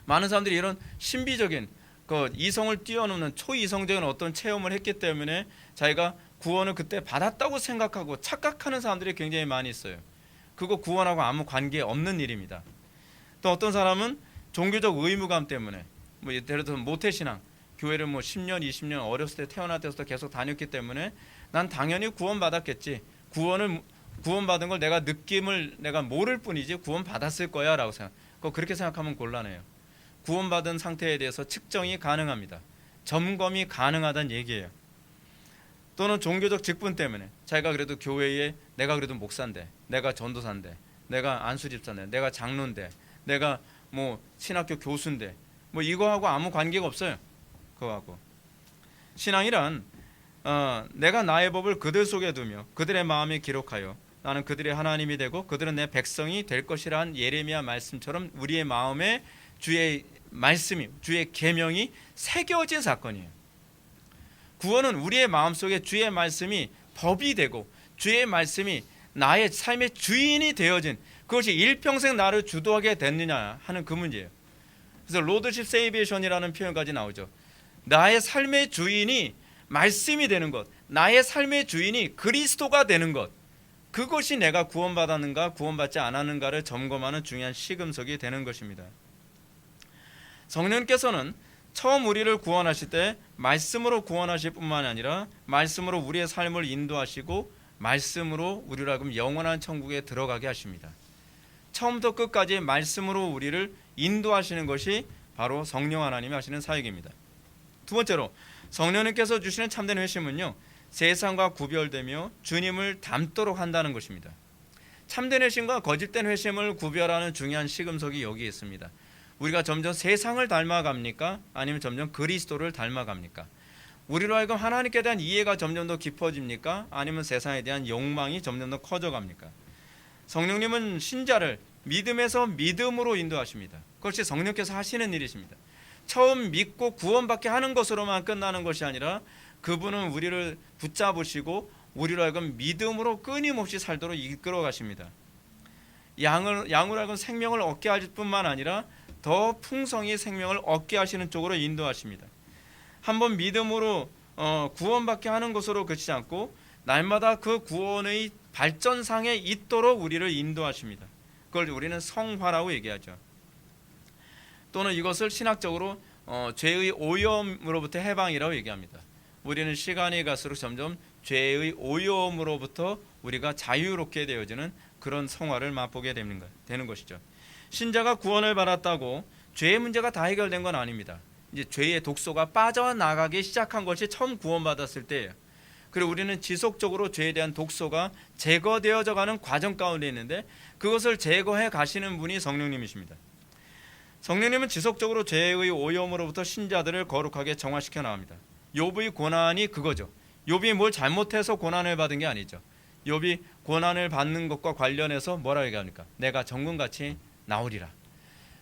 많은 사람들이 이런 신비적인 이성을 뛰어넘는 초이성적인 어떤 체험을 했기 때문에 자기가 구원을 그때 받았다고 생각하고 착각하는 사람들이 굉장히 많이 있어요. 그거 구원하고 아무 관계 없는 일입니다. 또 어떤 사람은 종교적 의무감 때문에 예를 들어서 모태신앙, 교회를 10년, 20년 어렸을 때 태어날 때부터 계속 다녔기 때문에 난 당연히 구원받았겠지. 구원받은 걸 내가 모를 뿐이지 구원받았을 거야 라고 그렇게 생각하면 곤란해요. 구원받은 상태에 대해서 측정이 가능합니다. 점검이 가능하다는 얘기예요. 또는 종교적 직분 때문에 자기가 그래도 교회에 내가 그래도 목사인데, 내가 전도사인데, 내가 안수집사인데, 내가 장로인데, 내가 신학교 교수인데 이거하고 아무 관계가 없어요. 그거하고 신앙이란 내가 나의 법을 그들 속에 두며 그들의 마음에 기록하여 나는 그들의 하나님이 되고 그들은 내 백성이 될 것이라는 예레미야 말씀처럼 우리의 마음에 주의 말씀이, 주의 계명이 새겨진 사건이에요. 구원은 우리의 마음속에 주의 말씀이 법이 되고 주의 말씀이 나의 삶의 주인이 되어진, 그것이 일평생 나를 주도하게 됐느냐 하는 그 문제예요. 그래서 로드십 세이베이션이라는 표현까지 나오죠. 나의 삶의 주인이 말씀이 되는 것, 나의 삶의 주인이 그리스도가 되는 것, 그것이 내가 구원받았는가 구원받지 않았는가를 점검하는 중요한 시금석이 되는 것입니다. 성령께서는 처음 우리를 구원하실 때 말씀으로 구원하실 뿐만 아니라 말씀으로 우리의 삶을 인도하시고 말씀으로 우리를 하여금 영원한 천국에 들어가게 하십니다. 처음부터 끝까지 말씀으로 우리를 인도하시는 것이 바로 성령 하나님이 하시는 사역입니다. 두 번째로 성령님께서 주시는 참된 회심은요, 세상과 구별되며 주님을 닮도록 한다는 것입니다. 참된 회심과 거짓된 회심을 구별하는 중요한 시금석이 여기에 있습니다. 우리가 점점 세상을 닮아갑니까? 아니면 점점 그리스도를 닮아갑니까? 우리로 하여금 하나님께 대한 이해가 점점 더 깊어집니까? 아니면 세상에 대한 욕망이 점점 더 커져갑니까? 성령님은 신자를 믿음에서 믿음으로 인도하십니다. 그것이 성령께서 하시는 일이십니다. 처음 믿고 구원받게 하는 것으로만 끝나는 것이 아니라 그분은 우리를 붙잡으시고 우리로 하여금 믿음으로 끊임없이 살도록 이끌어 가십니다. 양으로 하여금 생명을 얻게 하실 뿐만 아니라 더 풍성히 생명을 얻게 하시는 쪽으로 인도하십니다. 한번 믿음으로 구원받게 하는 것으로 그치지 않고 날마다 그 구원의 발전상에 있도록 우리를 인도하십니다. 그걸 우리는 성화라고 얘기하죠. 또는 이것을 신학적으로 죄의 오염으로부터 해방이라고 얘기합니다. 우리는 시간이 갈수록 점점 죄의 오염으로부터 우리가 자유롭게 되어지는 그런 성화를 맛보게 되는 것이죠. 신자가 구원을 받았다고 죄의 문제가 다 해결된 건 아닙니다. 이제 죄의 독소가 빠져나가기 시작한 것이 처음 구원받았을 때예요. 그리고 우리는 지속적으로 죄에 대한 독소가 제거되어져 가는 과정 가운데 있는데 그것을 제거해 가시는 분이 성령님이십니다. 성령님은 지속적으로 죄의 오염으로부터 신자들을 거룩하게 정화시켜 나갑니다. 욥의 고난이 그거죠. 욥이 뭘 잘못해서 고난을 받은 게 아니죠. 욥이 고난을 받는 것과 관련해서 뭐라고 얘기합니까? 내가 정금같이 나오리라.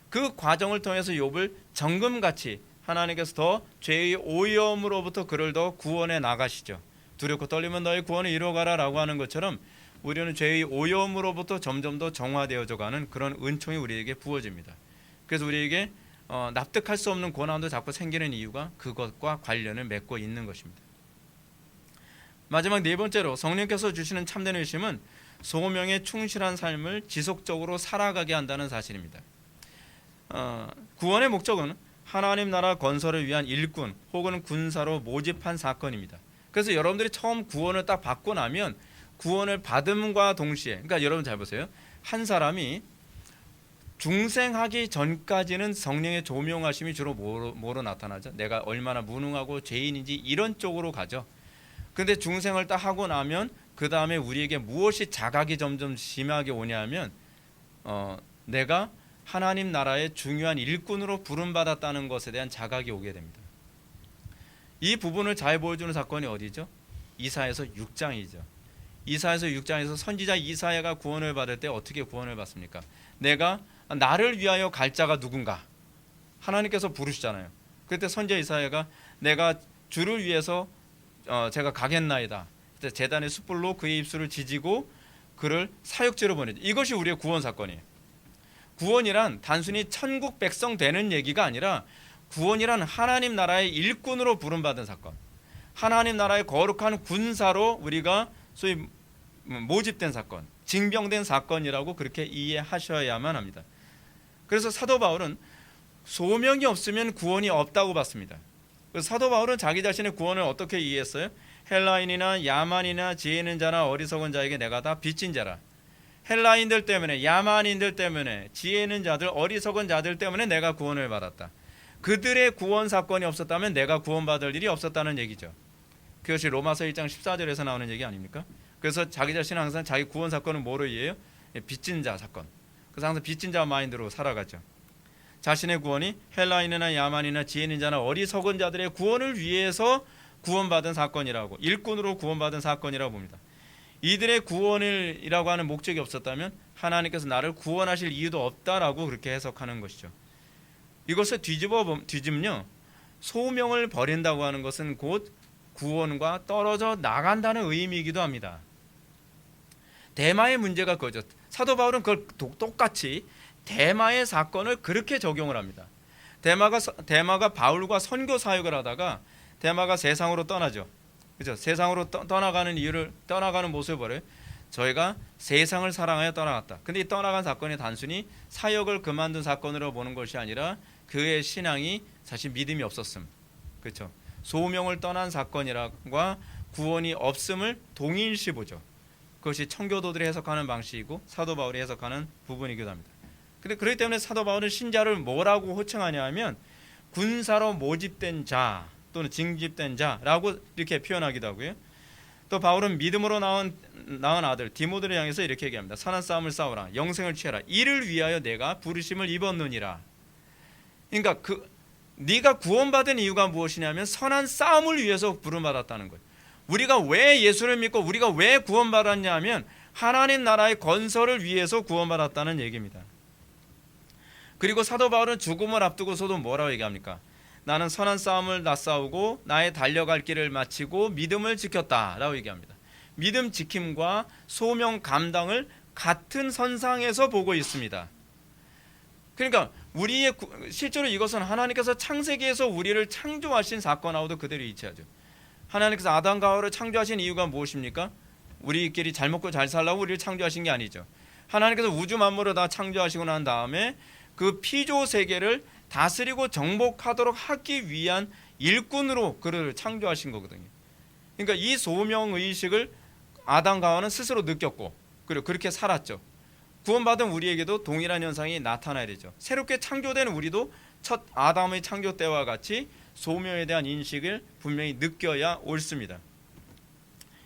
그 과정을 통해서 욥을 정금같이 하나님께서 더 죄의 오염으로부터 그를 더 구원해 나가시죠. 두렵고 떨리면 너의 구원을 이루어가라 라고 하는 것처럼 우리는 죄의 오염으로부터 점점 더 정화되어져 가는 그런 은총이 우리에게 부어집니다. 그래서 우리에게 납득할 수 없는 고난도 자꾸 생기는 이유가 그것과 관련을 맺고 있는 것입니다. 마지막 네 번째로 성령께서 주시는 참된 의심은 소명에 충실한 삶을 지속적으로 살아가게 한다는 사실입니다. 구원의 목적은 하나님 나라 건설을 위한 일꾼 혹은 군사로 모집한 사건입니다. 그래서 여러분들이 처음 구원을 딱 받고 나면 구원을 받음과 동시에, 그러니까 여러분 잘 보세요. 한 사람이 중생하기 전까지는 성령의 조명하심이 주로 뭐로 나타나죠? 내가 얼마나 무능하고 죄인인지 이런 쪽으로 가죠. 그런데 중생을 딱 하고 나면 그 다음에 우리에게 무엇이 자각이 점점 심하게 오냐면 내가 하나님 나라의 중요한 일꾼으로 부름받았다는 것에 대한 자각이 오게 됩니다. 이 부분을 잘 보여주는 사건이 어디죠? 이사야서 6장이죠. 이사야서 6장에서 선지자 이사야가 구원을 받을 때 어떻게 구원을 받습니까? 내가 나를 위하여 갈 자가 누군가? 하나님께서 부르시잖아요. 그때 선지자 이사야가 내가 주를 위해서 제가 가겠나이다. 그때 제단의 숯불로 그의 입술을 지지고 그를 사역지로 보내죠. 이것이 우리의 구원 사건이에요. 구원이란 단순히 천국 백성 되는 얘기가 아니라 구원이란 하나님 나라의 일꾼으로 부름받은 사건, 하나님 나라의 거룩한 군사로 우리가 소위 모집된 사건, 징병된 사건이라고 그렇게 이해하셔야만 합니다. 그래서 사도 바울은 소명이 없으면 구원이 없다고 봤습니다. 그래서 사도 바울은 자기 자신의 구원을 어떻게 이해했어요? 헬라인이나 야만이나 지혜 있는 자나 어리석은 자에게 내가 다 빚진 자라. 헬라인들 때문에, 야만인들 때문에, 지혜 있는 자들, 어리석은 자들 때문에 내가 구원을 받았다. 그들의 구원 사건이 없었다면 내가 구원받을 일이 없었다는 얘기죠. 그것이 로마서 1장 14절에서 나오는 얘기 아닙니까? 그래서 자기 자신은 항상 자기 구원 사건은 뭐로 이해해요? 빚진 자 사건. 그래서 항상 빚진 자 마인드로 살아가죠. 자신의 구원이 헬라인이나 야만이나 지혜 있는 자나 어리석은 자들의 구원을 위해서 구원받은 사건이라고, 일꾼으로 구원받은 사건이라고 봅니다. 이들의 구원이라고 하는 목적이 없었다면 하나님께서 나를 구원하실 이유도 없다라고 그렇게 해석하는 것이죠. 이것을 뒤집으면 소명을 버린다고 하는 것은 곧 구원과 떨어져 나간다는 의미이기도 합니다. 데마의 문제가 그거죠. 사도 바울은 그걸 똑같이 데마의 사건을 그렇게 적용을 합니다. 데마가 바울과 선교 사역을 하다가 데마가 세상으로 떠나죠. 그죠? 세상으로 떠나가는 모습을 보래. 저희가 세상을 사랑하여 떠나갔다. 근데 이 떠나간 사건이 단순히 사역을 그만둔 사건으로 보는 것이 아니라 그의 신앙이 사실 믿음이 없었음. 그렇죠? 소명을 떠난 사건이라과 구원이 없음을 동일시 보죠. 그것이 청교도들이 해석하는 방식이고 사도 바울이 해석하는 부분이기도 합니다. 근데 그렇기 때문에 사도 바울은 신자를 뭐라고 호칭하냐 하면 군사로 모집된 자 또는 징집된 자라고 이렇게 표현하기도 하고요. 또 바울은 믿음으로 낳은 아들 디모데를 향해서 이렇게 얘기합니다. 선한 싸움을 싸우라, 영생을 취하라. 이를 위하여 내가 부르심을 입었느니라. 그러니까 네가 구원받은 이유가 무엇이냐면 선한 싸움을 위해서 부름받았다는 거예요. 우리가 왜 예수를 믿고 우리가 왜 구원받았냐 하면 하나님 나라의 건설을 위해서 구원받았다는 얘기입니다. 그리고 사도 바울은 죽음을 앞두고서도 뭐라고 얘기합니까? 나는 선한 싸움을 다 싸우고 나의 달려갈 길을 마치고 믿음을 지켰다라고 얘기합니다. 믿음 지킴과 소명 감당을 같은 선상에서 보고 있습니다. 그러니까 실제로 이것은 하나님께서 창세기에서 우리를 창조하신 사건하고도 그대로 일치하죠. 하나님께서 아담과 하와를 창조하신 이유가 무엇입니까? 우리끼리 잘 먹고 잘 살라고 우리를 창조하신 게 아니죠. 하나님께서 우주 만물을 다 창조하시고 난 다음에 그 피조 세계를 다스리고 정복하도록 하기 위한 일꾼으로 그를 창조하신 거거든요. 그러니까 이 소명 의식을 아담과 하와는 스스로 느꼈고 그리고 그렇게 살았죠. 구원받은 우리에게도 동일한 현상이 나타나야 되죠. 새롭게 창조된 우리도 첫 아담의 창조 때와 같이 소명에 대한 인식을 분명히 느껴야 옳습니다.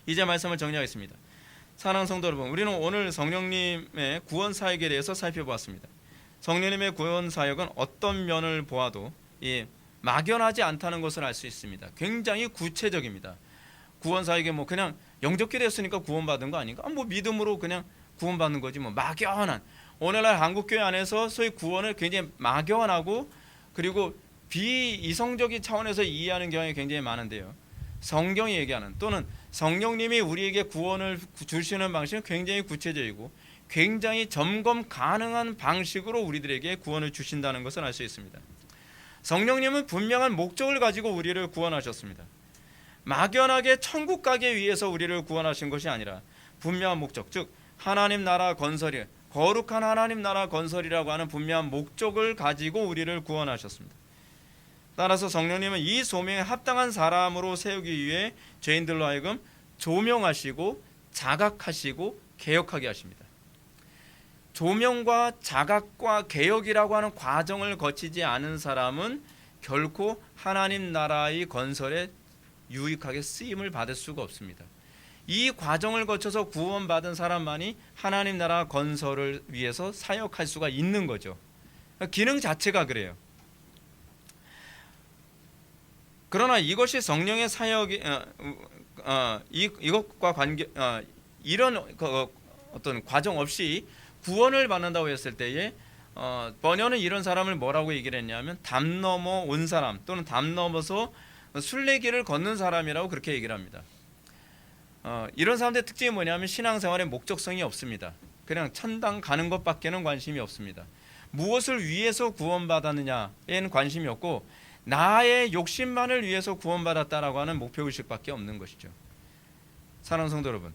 이제 말씀을 정리하겠습니다. 사랑하는 성도 여러분, 우리는 오늘 성령님의 구원 사역에 대해서 살펴보았습니다. 성령님의 구원 사역은 어떤 면을 보아도 막연하지 않다는 것을 알 수 있습니다. 굉장히 구체적입니다. 구원 사역에 뭐 그냥 영접기 됐으니까 구원받은 거 아닌가? 뭐 믿음으로 그냥 구원받는 거지 뭐 막연한, 오늘날 한국교회 안에서 소위 구원을 굉장히 막연하고 그리고 비이성적인 차원에서 이해하는 경향이 굉장히 많은데요. 성경이 얘기하는 또는 성령님이 우리에게 구원을 주시는 방식은 굉장히 구체적이고 굉장히 점검 가능한 방식으로 우리들에게 구원을 주신다는 것을 알 수 있습니다. 성령님은 분명한 목적을 가지고 우리를 구원하셨습니다. 막연하게 천국 가기 위해서 우리를 구원하신 것이 아니라 분명한 목적, 즉 하나님 나라 건설이, 거룩한 하나님 나라 건설이라고 하는 분명한 목적을 가지고 우리를 구원하셨습니다. 따라서 성령님은 이 소명에 합당한 사람으로 세우기 위해 죄인들로 하여금 조명하시고 자각하시고 개혁하게 하십니다. 조명과 자각과 개혁이라고 하는 과정을 거치지 않은 사람은 결코 하나님 나라의 건설에 유익하게 쓰임을 받을 수가 없습니다. 이 과정을 거쳐서 구원받은 사람만이 하나님 나라 건설을 위해서 사역할 수가 있는 거죠. 기능 자체가 그래요. 그러나 이것이 성령의 사역이 이것과 관계 이런 어떤 과정 없이 구원을 받는다고 했을 때에 번연은 이런 사람을 뭐라고 얘기를 했냐면 담 넘어 온 사람 또는 담 넘어서 순례길을 걷는 사람이라고 그렇게 얘기를 합니다. 이런 사람들의 특징이 뭐냐면 신앙생활에 목적성이 없습니다. 그냥 천당 가는 것밖에는 관심이 없습니다. 무엇을 위해서 구원받았느냐에는 관심이 없고 나의 욕심만을 위해서 구원받았다라고 하는 목표의식밖에 없는 것이죠. 사랑하는 성도 여러분,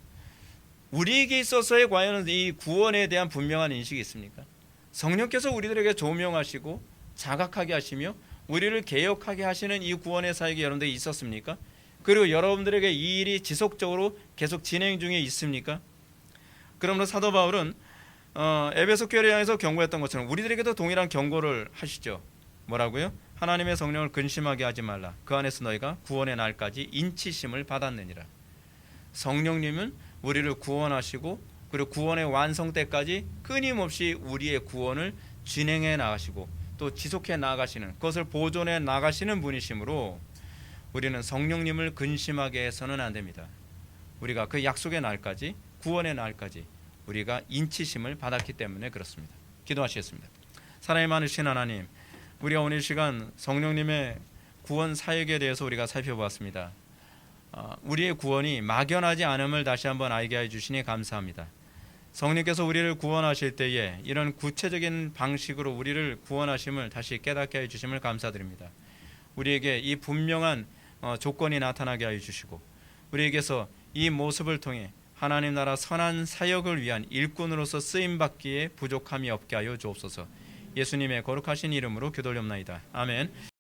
우리에게 있어서의 과연 이 구원에 대한 분명한 인식이 있습니까? 성령께서 우리들에게 조명하시고 자각하게 하시며 우리를 개혁하게 하시는 이 구원의 사역이 여러분들이 있었습니까? 그리고 여러분들에게 이 일이 지속적으로 계속 진행 중에 있습니까? 그러므로 사도 바울은 에베소 교회를 향해서 경고했던 것처럼 우리들에게도 동일한 경고를 하시죠. 뭐라고요? 하나님의 성령을 근심하게 하지 말라. 그 안에서 너희가 구원의 날까지 인치심을 받았느니라. 성령님은 우리를 구원하시고 그리고 구원의 완성 때까지 끊임없이 우리의 구원을 진행해 나가시고 또 지속해 나가시는, 그것을 보존해 나가시는 분이시므로 우리는 성령님을 근심하게 해서는 안 됩니다. 우리가 그 약속의 날까지, 구원의 날까지 우리가 인치심을 받았기 때문에 그렇습니다. 기도하시겠습니다. 사랑이 많으신 하나님, 우리가 오늘 시간 성령님의 구원 사역에 대해서 우리가 살펴보았습니다. 우리의 구원이 막연하지 않음을 다시 한번 알게 해주시니 감사합니다. 성령께서 우리를 구원하실 때에 이런 구체적인 방식으로 우리를 구원하심을 다시 깨닫게 해주심을 감사드립니다. 우리에게 이 분명한 조건이 나타나게 해주시고 우리에게서 이 모습을 통해 하나님 나라 선한 사역을 위한 일꾼으로서 쓰임받기에 부족함이 없게 하여 주옵소서. 예수님의 거룩하신 이름으로 기도올옵나이다. 아멘.